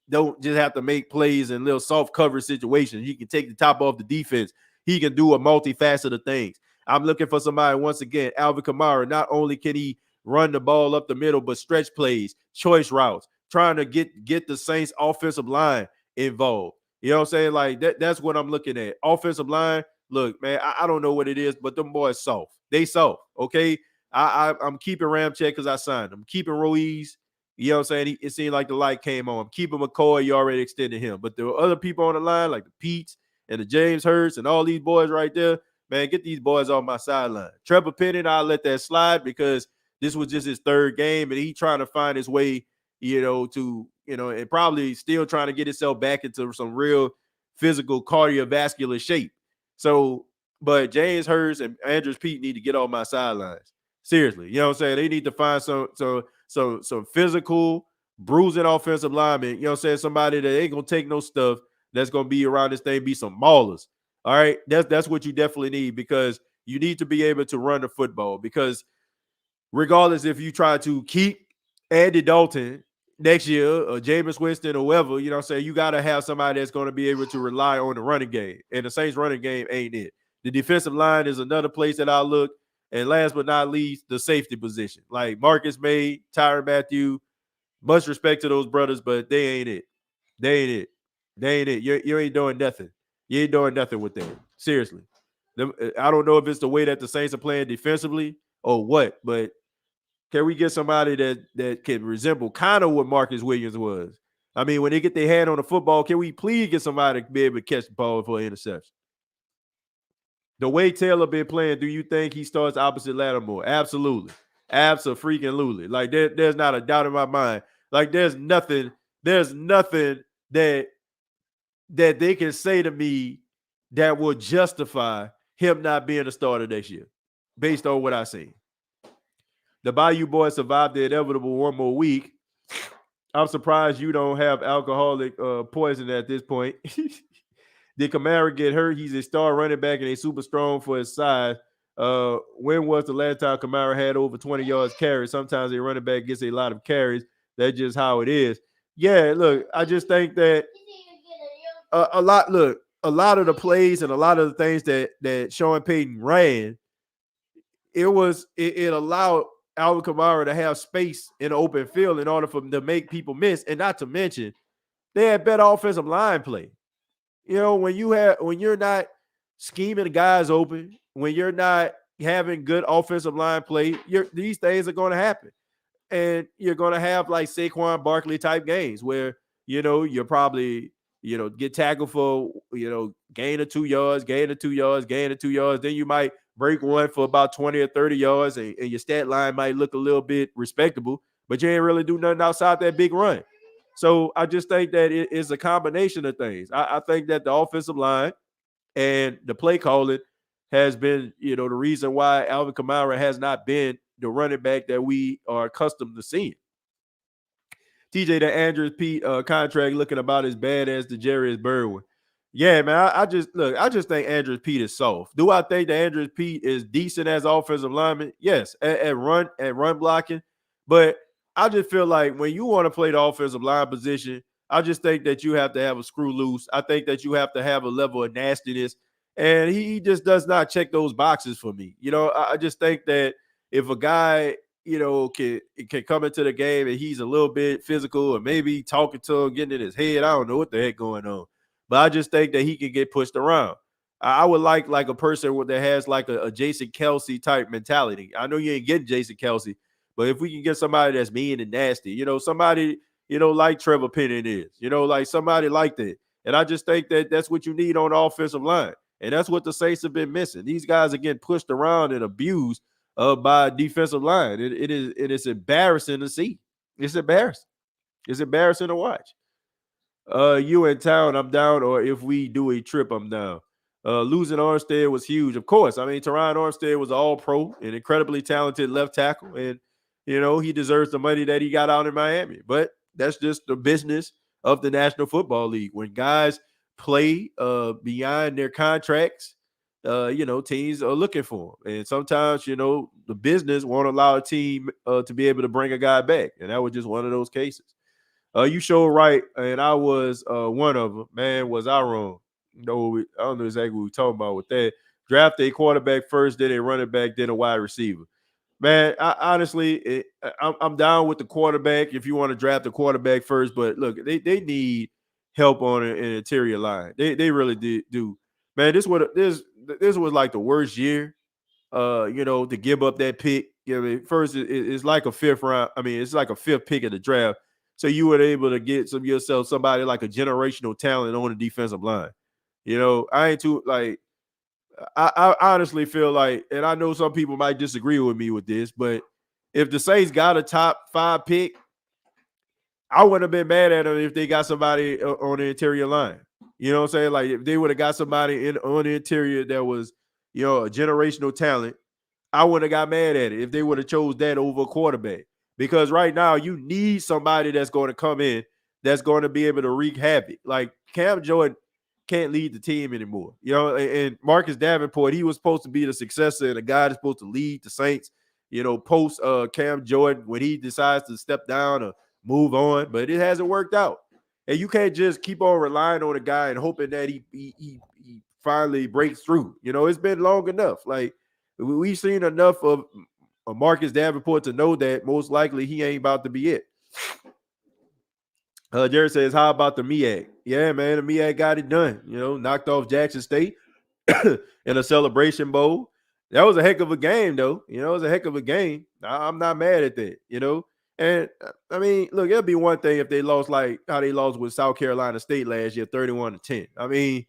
don't just have to make plays in little soft cover situations. He can take the top off the defense. He can do a multifaceted of things. I'm looking for somebody, once again, Alvin Kamara. Not only can he run the ball up the middle, but stretch plays, choice routes, trying to get the Saints offensive line involved. You know what I'm saying? Like, that's what I'm looking at. Offensive line, look, man, I don't know what it is, but them boys soft. They soft, okay? I'm keeping Ramczyk because I signed him. I'm keeping Ruiz. You know what I'm saying? It seemed like the light came on. I'm keeping McCoy. You already extended him. But there were other people on the line, like the Pete's and the James Hurts and all these boys right there. Man, get these boys off my sideline. Trevor Penning, I'll let that slide because this was just his 3rd game, and he trying to find his way, you know, to, you know, and probably still trying to get himself back into some real physical cardiovascular shape. So, but James Hurts and Andrews Pete need to get off my sidelines. Seriously, you know what I'm saying? They need to find some physical, bruising offensive linemen. You know what I'm saying? Somebody that ain't gonna take no stuff, that's gonna be around this thing, be some maulers. All right, that's what you definitely need, because you need to be able to run the football. Because regardless if you try to keep Andy Dalton next year or Jameis Winston or whoever, you know what I'm saying, you got to have somebody that's going to be able to rely on the running game. And the Saints running game ain't it. The defensive line is another place that I'll look. And last but not least, the safety position. Like Marcus May, Tyrann Mathieu, much respect to those brothers, but they ain't it. They ain't it. They ain't it. You ain't doing nothing. You ain't doing nothing with them. Seriously. I don't know if it's the way that the Saints are playing defensively or what, but can we get somebody that can resemble kind of what Marcus Williams was? I mean, when they get their hand on the football, can we please get somebody to be able to catch the ball for an interception? The way Taylor been playing, do you think he starts opposite Lattimore? Absolutely. Absolutely. Like, there's not a doubt in my mind. Like, there's nothing that they can say to me that will justify him not being a starter next year, based on what I see. The Bayou boys survived the inevitable one more week. I'm surprised you don't have alcoholic poison at this point. Did Kamara get hurt? He's a star running back and he's super strong for his size. When was the last time Kamara had over 20 yards carries? Sometimes a running back gets a lot of carries. That's just how it is. Yeah, look, I just think that a lot of the plays and a lot of the things that Sean Payton ran, it allowed Alvin Kamara to have space in the open field in order for them to make people miss. And not to mention, they had better offensive line play. You know, when you're not scheming the guys open, when you're not having good offensive line play, these things are going to happen. And you're going to have like Saquon Barkley type games where, you know, you're probably, you know, get tackled for, you know, gain of 2 yards, gain of 2 yards, gain of 2 yards. Then you might break one for about 20 or 30 yards and your stat line might look a little bit respectable, but you ain't really do nothing outside that big run. So I just think that it is a combination of things. I think that the offensive line and the play calling has been, you know, the reason why Alvin Kamara has not been the running back that we are accustomed to seeing. TJ, the Andrews Pete contract looking about as bad as the Jarius Byrd one. Yeah, man, I just think Andrews Pete is soft. Do I think that Andrews Pete is decent as offensive lineman? Yes, at run blocking, but I just feel like when you want to play the offensive line position, I just think that you have to have a screw loose. I think that you have to have a level of nastiness, and he just does not check those boxes for me. You know, I just think that if a guy, can come into the game and he's a little bit physical or maybe talking to him, getting in his head. I don't know what the heck going on. But I just think that he can get pushed around. I would like a person that has like a Jason Kelsey type mentality. I know you ain't getting Jason Kelsey, but if we can get somebody that's mean and nasty, somebody, like Trevor Penning is, like somebody like that. And I just think that that's what you need on the offensive line. And that's what the Saints have been missing. These guys are getting pushed around and abused by defensive line. It is embarrassing to see. It's embarrassing. It's embarrassing to watch. You in town, I'm down, or if we do a trip, I'm down. Losing Armstead was huge. Of course. I mean, Teron Armstead was all pro, an incredibly talented left tackle. And, he deserves the money that he got out in Miami. But that's just the business of the National Football League. When guys play beyond their contracts, teams are looking for them. And sometimes, the business won't allow a team to be able to bring a guy back. And that was just one of those cases. You showed right, and I was one of them. Man, was I wrong? No, I don't know exactly what we're talking about with that. Draft a quarterback first, then a running back, then a wide receiver. Man, honestly, I'm down with the quarterback if you want to draft a quarterback first. But look, they need help on an interior line. They really do. Man, this was like the worst year, to give up that pick. First, it's like a fifth round. I mean, it's like a fifth pick in the draft. So you were able to get somebody like a generational talent on the defensive line. I ain't too like. I honestly feel like, and I know some people might disagree with me with this, but if the Saints got a top 5 pick, I wouldn't have been mad at them if they got somebody on the interior line. You know what I'm saying? Like if they would have got somebody on the interior that was, a generational talent, I wouldn't have got mad at it if they would have chose that over a quarterback. Because right now you need somebody that's going to come in that's going to be able to wreak havoc. Like Cam Jordan can't lead the team anymore. And Marcus Davenport, he was supposed to be the successor and the guy that's supposed to lead the Saints, post Cam Jordan when he decides to step down or move on, but it hasn't worked out. And you can't just keep on relying on a guy and hoping that he finally breaks through. It's been long enough. Like we've seen enough of Marcus Davenport to know that most likely he ain't about to be it. Jared says, how about the MEAC? Yeah, man, the MEAC got it done. Knocked off Jackson State in a Celebration Bowl. That was a heck of a game, though. It was a heck of a game. I'm not mad at that, And, I mean, look, it'll be one thing if they lost like how they lost with South Carolina State last year, 31-10. I mean,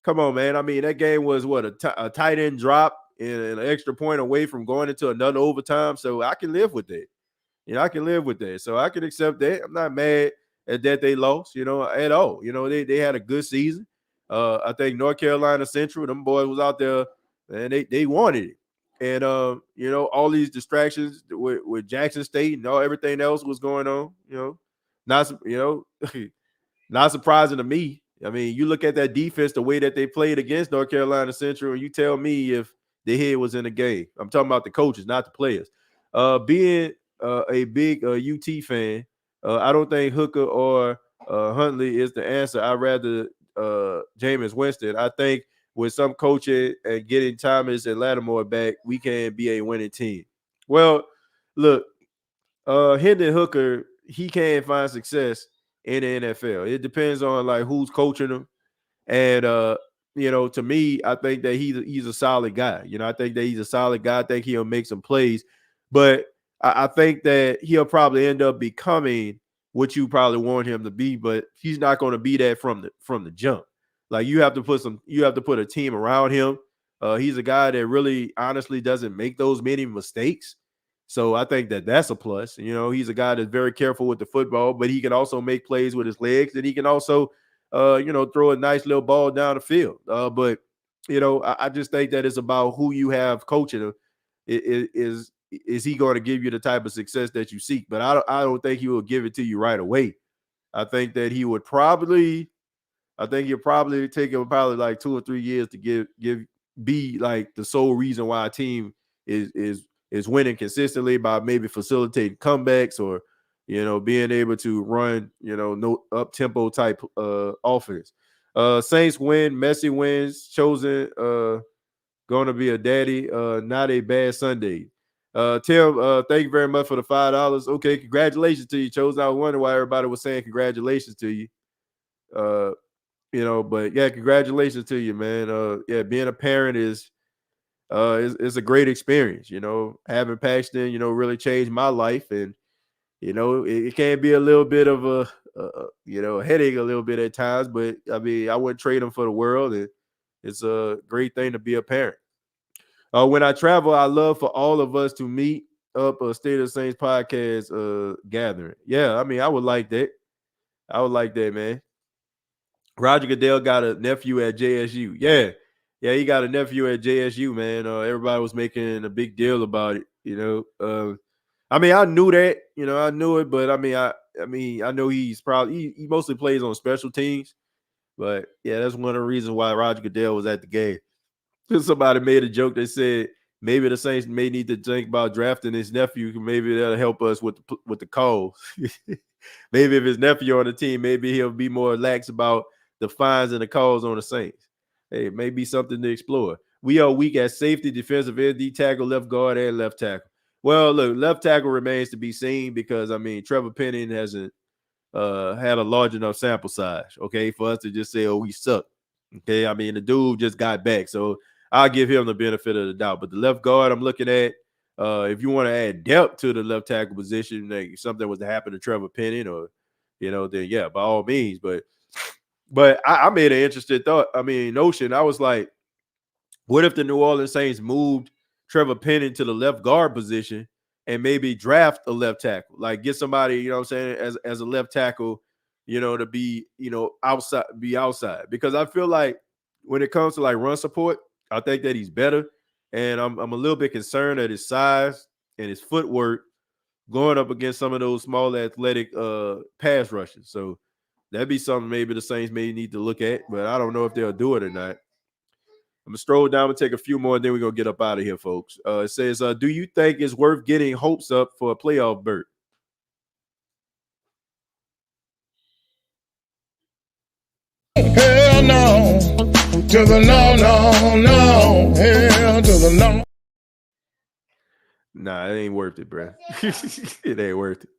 come on, man. I mean, that game was, a tight end drop and an extra point away from going into another overtime. So I can live with that. I can live with that. So I can accept that. I'm not mad at that they lost, at all. They had a good season. I think North Carolina Central, them boys was out there and they wanted it. And all these distractions with Jackson State and everything else was going on, not not surprising to me. I mean, you look at that defense, the way that they played against North Carolina Central, and you tell me if the head was in the game. I'm talking about the coaches, not the players. Being a big UT fan, I don't think Hooker or Huntley is the answer. I'd rather Jameis Winston. I think with some coaching and getting Thomas and Lattimore back, we can be a winning team. Well, look, Hendon Hooker, he can find success in the NFL. It depends on like who's coaching him. And to me, I think that he's a solid guy. I think that he's a solid guy. I think he'll make some plays. But I think that he'll probably end up becoming what you probably want him to be, but he's not going to be that from the jump. Like you have to put a team around him. He's a guy that really honestly doesn't make those many mistakes. So I think that that's a plus. He's a guy that's very careful with the football, but he can also make plays with his legs, and he can also throw a nice little ball down the field. But I just think that it's about who you have coaching him. Is he going to give you the type of success that you seek? But I don't think he will give it to you right away. I think that he would probably take him probably like 2 or 3 years to be like the sole reason why a team is winning consistently by maybe facilitating comebacks or being able to run no up tempo type offense. Saints win, Messi wins, chosen going to be a daddy, not a bad Sunday. Tim, thank you very much for the $5. Okay, congratulations to you, Chose. I was wondering why everybody was saying congratulations to you. But yeah, congratulations to you, man. Yeah, being a parent is a great experience. Having Paxton, really changed my life, and it can be a little bit of a headache a little bit at times, but I mean, I wouldn't trade him for the world, and it's a great thing to be a parent. When I travel, I love for all of us to meet up a State of the Saints podcast gathering. Yeah, I mean, I would like that. I would like that, man. Roger Goodell got a nephew at JSU. Yeah, he got a nephew at JSU, man. Everybody was making a big deal about it. I mean, I knew that. I knew it, but I mean, I know he's probably he mostly plays on special teams. But yeah, that's one of the reasons why Roger Goodell was at the game. Somebody made a joke that said maybe the Saints may need to think about drafting his nephew. Maybe that'll help us with the calls. Maybe if his nephew on the team, maybe he'll be more lax about the fines and the calls on the Saints. Hey, it may be something to explore. We are weak at safety, defensive end, D tackle, left guard, and left tackle. Well, look, left tackle remains to be seen because, I mean, Trevor Penning hasn't had a large enough sample size, okay, for us to just say, oh, we suck. Okay, I mean, the dude just got back, so I'll give him the benefit of the doubt. But the left guard I'm looking at, if you want to add depth to the left tackle position, like if something was to happen to Trevor Penning or, then yeah, by all means. But I made an interesting notion. I was like, what if the New Orleans Saints moved Trevor Penning to the left guard position and maybe draft a left tackle, like get somebody, you know what I'm saying, as a left tackle, to be, outside, because I feel like when it comes to like run support, I think that he's better. And I'm a little bit concerned at his size and his footwork going up against some of those small athletic pass rushes. So that'd be something maybe the Saints may need to look at, but I don't know if they'll do it or not. I'm gonna stroll down and take a few more, and then we're gonna get up out of here, folks. It says, do you think it's worth getting hopes up for a playoff berth? Hell no, to the no, hell to the no. Nah, it ain't worth it, bro. It ain't worth it.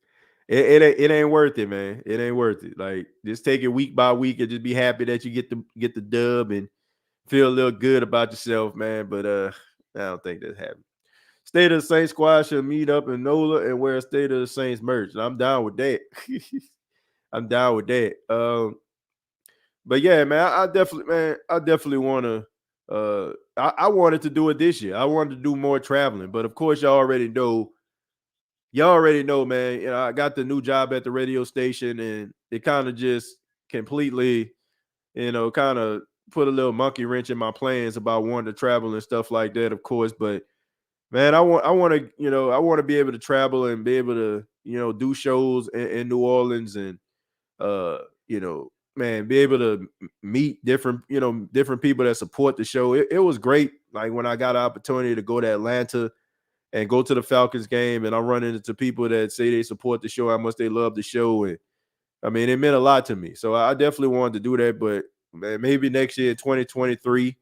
It ain't worth it, man. It ain't worth it. Like, just take it week by week and just be happy that you get the dub and feel a little good about yourself, man. But I don't think that's happening. State of the Saints squad should meet up in NOLA and wear State of the Saints merch. And I'm down with that. I'm down with that. But yeah, man, I definitely want to. I wanted to do it this year. I wanted to do more traveling, but of course, y'all already know, man. I got the new job at the radio station, and it kind of just completely, kind of put a little monkey wrench in my plans about wanting to travel and stuff like that, of course. But man, I want to be able to travel and be able to, do shows in New Orleans and, man, be able to meet different people that support the show. It was great. Like when I got an opportunity to go to Atlanta and go to the Falcons game, and I'm running into people that say they support the show, how much they love the show. And I mean, it meant a lot to me. So I definitely wanted to do that. But man, maybe next year, 2023,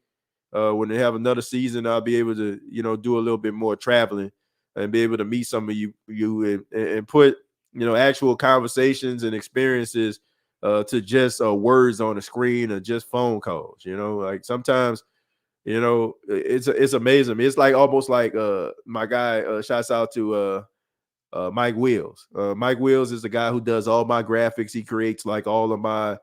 when they have another season, I'll be able to, do a little bit more traveling and be able to meet some of you and put, actual conversations and experiences to just words on the screen or just phone calls. Like sometimes, it's amazing. It's like almost like my guy, shouts out to Mike Wills. Mike Wills is the guy who does all my graphics. He creates like all of my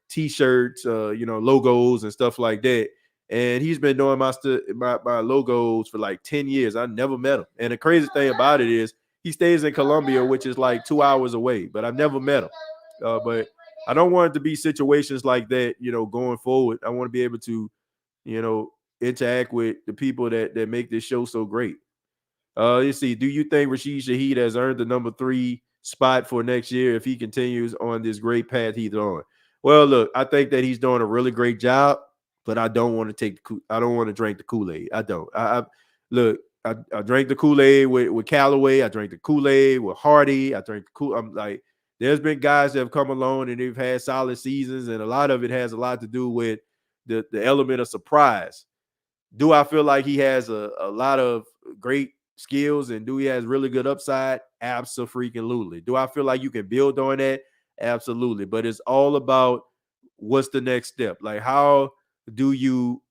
t-shirts, logos and stuff like that. And he's been doing my logos for like 10 years. I never met him. And the crazy thing about it is he stays in Columbia, which is like 2 hours away, but I've never met him. But I don't want it to be situations like that, going forward. I want to be able to, interact with the people that make this show so great. Let's see. Do you think Rashid Shaheed has earned the number 3 spot for next year if he continues on this great path he's on? Well, look, I think that he's doing a really great job, but I don't want to drink the Kool-Aid. I don't. I drank the Kool-Aid with Callaway. I drank the Kool-Aid with Hardy. I'm like, there's been guys that have come along and they've had solid seasons, and a lot of it has a lot to do with the element of surprise. Do I feel like he has a lot of great skills and do he has really good upside? Absolutely. Do I feel like you can build on that? Absolutely. But it's all about what's the next step. Like how do you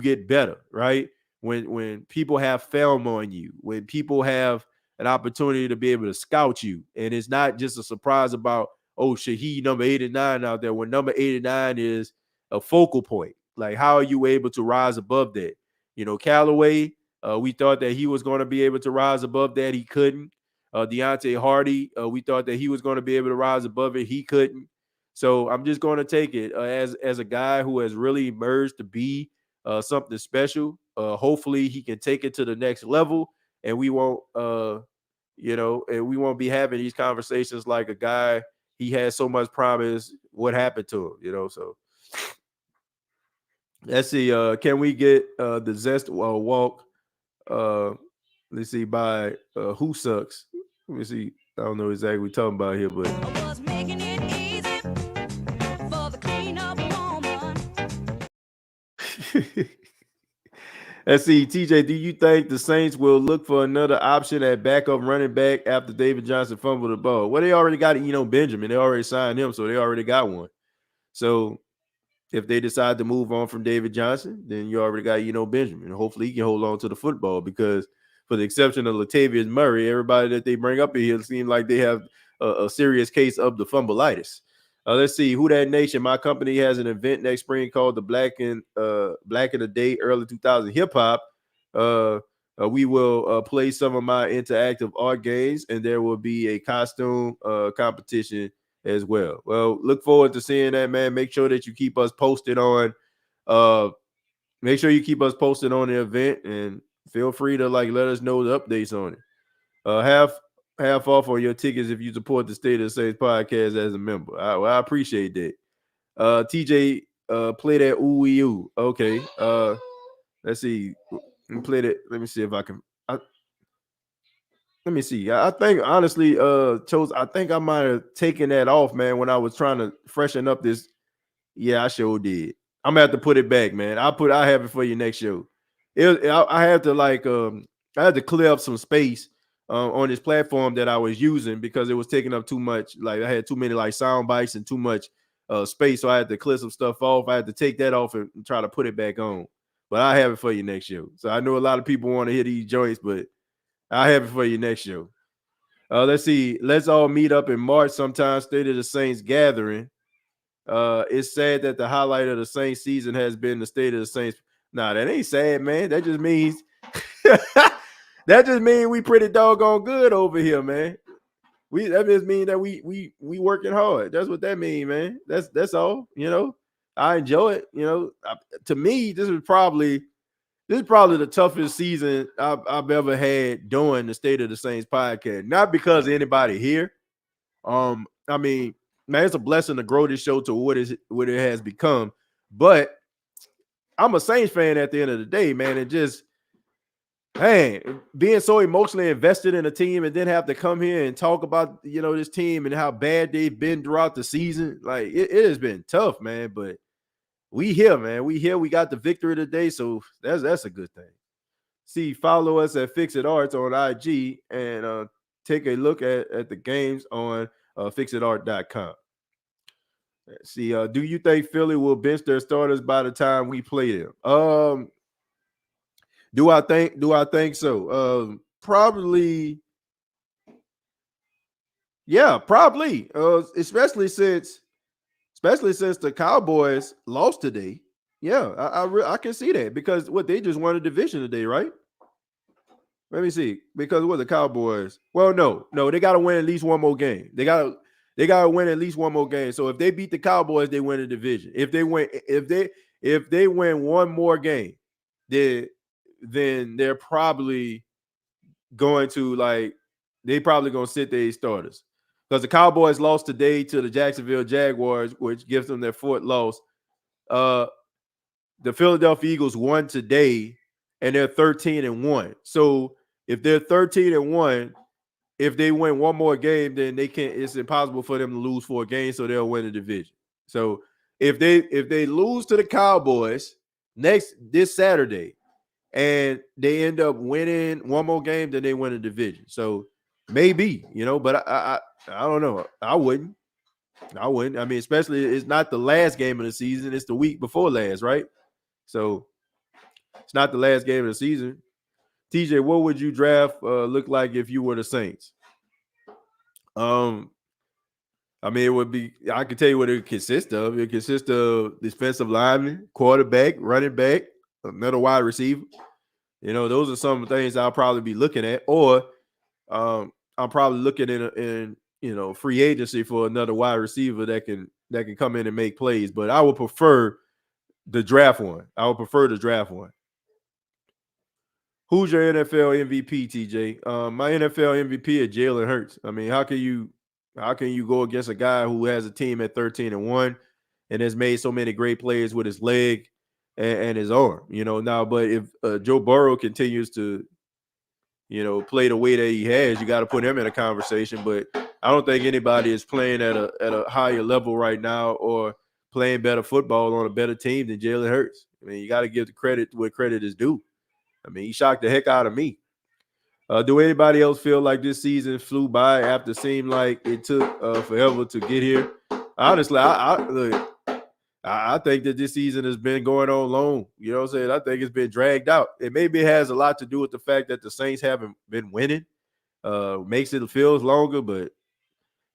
get better, right? When people have film on you, when people have an opportunity to be able to scout you, and it's not just a surprise about, oh, Shaheed number 89 out there, when number 89 is a focal point. Like, how are you able to rise above that? You know, Callaway, we thought that he was going to be able to rise above that. He couldn't. Deontay Hardy, we thought that he was going to be able to rise above it. He couldn't. So I'm just going to take it as a guy who has really emerged to be something special. Hopefully he can take it to the next level, and we won't, and we won't be having these conversations like a guy, he had so much promise, what happened to him, So let's see. Can we get the Zest walk? Let's see, by Who Sucks? Let me see. I don't know exactly what we're talking about here, but let's see. TJ, do you think the Saints will look for another option at backup running back after David Johnson fumbled the ball? Well, they already got Benjamin. They already signed him, so they already got one. So if they decide to move on from David Johnson, then you already got Benjamin. Hopefully he can hold on to the football, because for the exception of Latavius Murray, everybody that they bring up here seems like they have a serious case of the fumbleitis. Let's see. Who That Nation? My company has an event next spring called the Black in the Day Early 2000 Hip Hop. We will play some of my interactive art games, and there will be a costume competition as well. Well, look forward to seeing that, man. Make sure that you keep us posted on the event, and feel free to let us know the updates on it. Half off on your tickets if you support the State of the Saints podcast as a member. I appreciate that. TJ, play that ooh ooh. Okay. Let's see. Play that. Let me see if I can. Let me see. I think honestly, I think I might have taken that off, man, when I was trying to freshen up this. Yeah, I sure did. I'm gonna have to put it back, man. I have it for you next show. I had to clear up some space on this platform that I was using, because it was taking up too much. Like, I had too many sound bites and too much space, so I had to clear some stuff off. I had to take that off and try to put it back on. But I have it for you next show. So I know a lot of people want to hear these joints, but I have it for you next show. Let's see. Let's all meet up in March sometime. State of the Saints gathering. It's sad that the highlight of the Saints season has been the State of the Saints. Nah, that ain't sad, man. That just means we pretty doggone good over here, man. That just means that we working hard. That's what that means, man. That's all. I enjoy it. To me, this is probably the toughest season I've ever had doing the State of the Saints podcast. Not because of anybody here. I mean, man, it's a blessing to grow this show to what it has become. But I'm a Saints fan at the end of the day, man. And just, man, being so emotionally invested in a team and then have to come here and talk about, this team and how bad they've been throughout the season. Like, it has been tough, man. But we here, man. We here. We got the victory today. So that's a good thing. See, follow us at Fix It Arts on IG and take a look at the games on fixitart.com. Let's see. Do you think Philly will bench their starters by the time we play them? Do I think so? Probably. Yeah, probably. Especially since the Cowboys lost today. Yeah, I can see that, because they just won a division today, right? Let me see. Because the Cowboys? Well, no, they got to win at least one more game. They got to win at least one more game. So if they beat the Cowboys, they win the division. If they win one more game, then they're probably going to sit their starters, because the Cowboys lost today to the Jacksonville Jaguars, which gives them their fourth loss. The Philadelphia Eagles won today, and they're 13-1. So if they're 13-1, if they win one more game, then they can't. It's impossible for them to lose 4 games, so they'll win the division. So if they lose to the Cowboys this Saturday, and they end up winning one more game, then they win a division. So maybe, but I don't know. I wouldn't. I mean, especially it's not the last game of the season; it's the week before last, right? So it's not the last game of the season. TJ, what would you draft look like if you were the Saints? I mean, it would be. I can tell you what it consists of. It consists of defensive lineman, quarterback, running back, another wide receiver. Those are some things I'll probably be looking at, or I'm probably looking in free agency for another wide receiver that can come in and make plays. But I would prefer the draft one. Who's your NFL MVP, TJ? My NFL MVP is Jalen Hurts. I mean, how can you go against a guy who has a team at 13-1 and has made so many great plays with his leg and his arm? Now, but if Joe Burrow continues to play the way that he has, you got to put him in a conversation. But I don't think anybody is playing at a higher level right now or playing better football on a better team than Jalen Hurts. I mean, you got to give the credit where credit is due. I mean, he shocked the heck out of me. Do anybody else feel like this season flew by after it seemed like it took forever to get here? Honestly, I think that this season has been going on long. You know what I'm saying? I think it's been dragged out. It maybe has a lot to do with the fact that the Saints haven't been winning. Makes it feels longer, but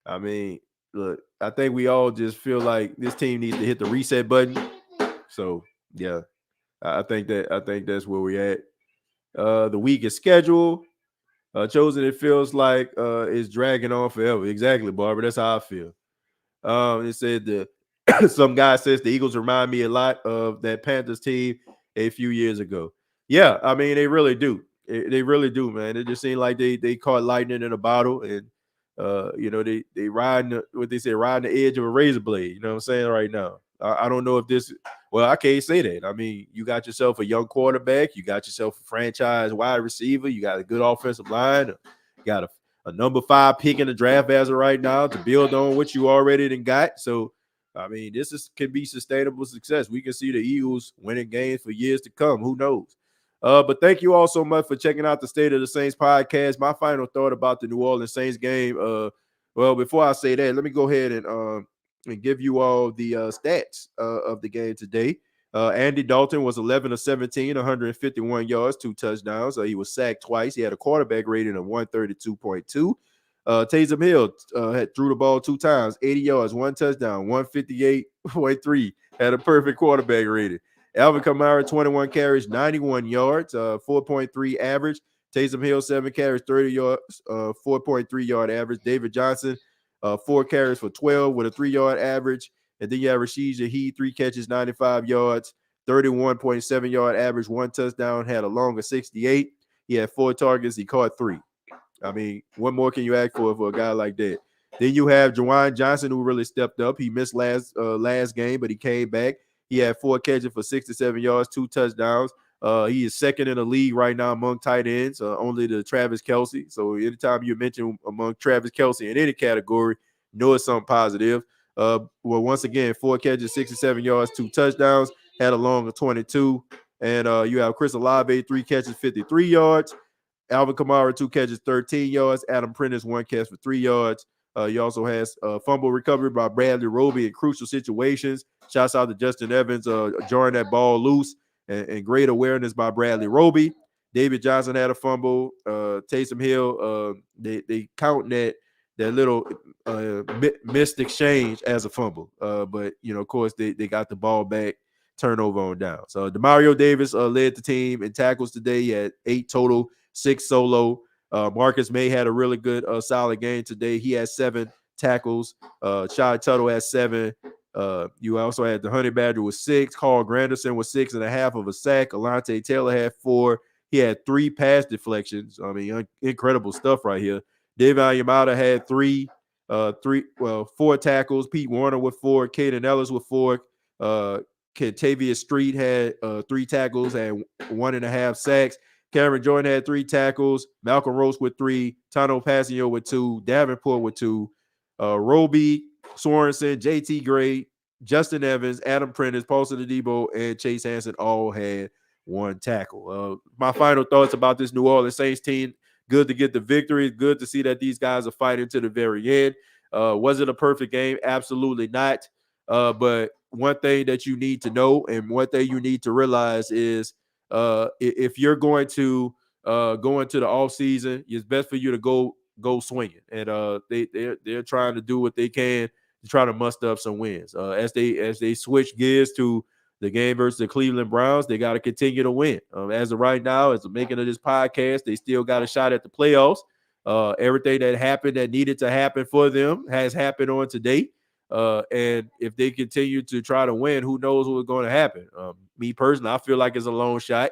I mean, look, I think we all just feel like this team needs to hit the reset button. So yeah, I think that's where we're at. The week is scheduled. Chosen, it feels like it's dragging on forever. Exactly, Barbara. That's how I feel. It said some guy says the Eagles remind me a lot of that Panthers team a few years ago. Yeah, I mean, they really do. They really do, man. It just seemed like they caught lightning in a bottle, and they riding riding the edge of a razor blade. You know what I'm saying right now. I don't know if this. Well, I can't say that. I mean, you got yourself a young quarterback, you got yourself a franchise wide receiver, you got a good offensive line, you got a number 5 pick in the draft as of right now to build on what you already done got. So, I mean, could be sustainable success. We can see the Eagles winning games for years to come. Who knows? But thank you all so much for checking out the State of the Saints podcast. My final thought about the New Orleans Saints game. Well, before I say that, let me go ahead and give you all the stats of the game today. Andy Dalton was 11 of 17, 151 yards, 2 touchdowns. He was sacked twice. He had a quarterback rating of 132.2. Taysom Hill had threw the ball 2 times, 80 yards, 1 touchdown, 158.3. Had a perfect quarterback rating. Alvin Kamara, 21 carries, 91 yards, 4.3 average. Taysom Hill, 7 carries, 30 yards, 4.3 yard average. David Johnson, 4 carries for 12 with a 3-yard average. And then you have Rashid Shaheed, 3 catches, 95 yards, 31.7 yard average, 1 touchdown, had a long of 68. He had 4 targets. He caught 3. I mean, what more can you ask for a guy like that? Then you have Juwan Johnson, who really stepped up. He missed last game, but he came back. He had 4 catches for 67 yards, 2 touchdowns. He is second in the league right now among tight ends, only to Travis Kelce. So anytime you mention among Travis Kelce in any category, know it's something positive. Well, once again, 4 catches, 67 yards, 2 touchdowns, had a long of 22. And you have Chris Olave, 3 catches, 53 yards. Alvin Kamara, 2 catches, 13 yards. Adam Prentice, 1 catch for 3 yards. He also has fumble recovery by Bradley Roby in crucial situations. Shouts out to Justin Evans jarring that ball loose, and great awareness by Bradley Roby. David Johnson had a fumble. Taysom Hill, they count that little missed exchange as a fumble. But, of course, they got the ball back, turnover on down. So Demario Davis led the team in tackles today. He had 8 total, 6 solo. Marcus May had a really good solid game today. He had 7 tackles. Shai Tuttle had 7. You also had the Honey Badger with 6. Carl Granderson with 6.5 of a sack. Alante Taylor had 4. He had 3 pass deflections. I mean, incredible stuff right here. David Yamada had 4 tackles. Pete Warner with 4. Caden Ellis with 4. Kentavious Street had 3 tackles and 1.5 sacks. Cameron Jordan had 3 tackles. Malcolm Roach with 3. Tano Pasio with 2. Davenport with 2. Roby, Sorensen, JT Gray, Justin Evans, Adam Prentice, Paulson Adebo, and Chase Hansen all had one tackle. My final thoughts about this New Orleans Saints team: good to get the victory. Good to see that these guys are fighting to the very end. Was it a perfect game? Absolutely not. But one thing that you need to know and one thing you need to realize is if you're going to go into the offseason, it's best for you to go swinging. And they're trying to do what they can to try to muster up some wins. As they switch gears to the game versus the Cleveland Browns, they got to continue to win. As of right now, as the making of this podcast, they still got a shot at the playoffs. Everything that happened that needed to happen for them has happened on today. And if they continue to try to win, who knows what's going to happen? Me personally, I feel like it's a long shot.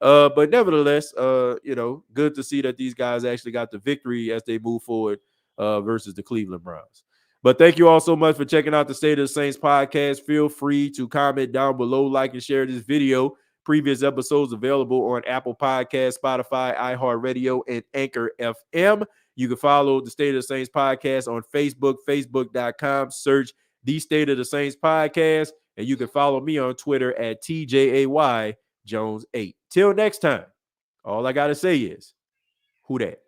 But nevertheless, good to see that these guys actually got the victory as they move forward versus the Cleveland Browns. But thank you all so much for checking out the State of the Saints podcast. Feel free to comment down below, like, and share this video. Previous episodes available on Apple Podcasts, Spotify, iHeartRadio, and Anchor FM. You can follow the State of the Saints podcast on Facebook, facebook.com. Search the State of the Saints podcast. And you can follow me on Twitter at TJAY Jones 8. Till next time, all I got to say is, who dat?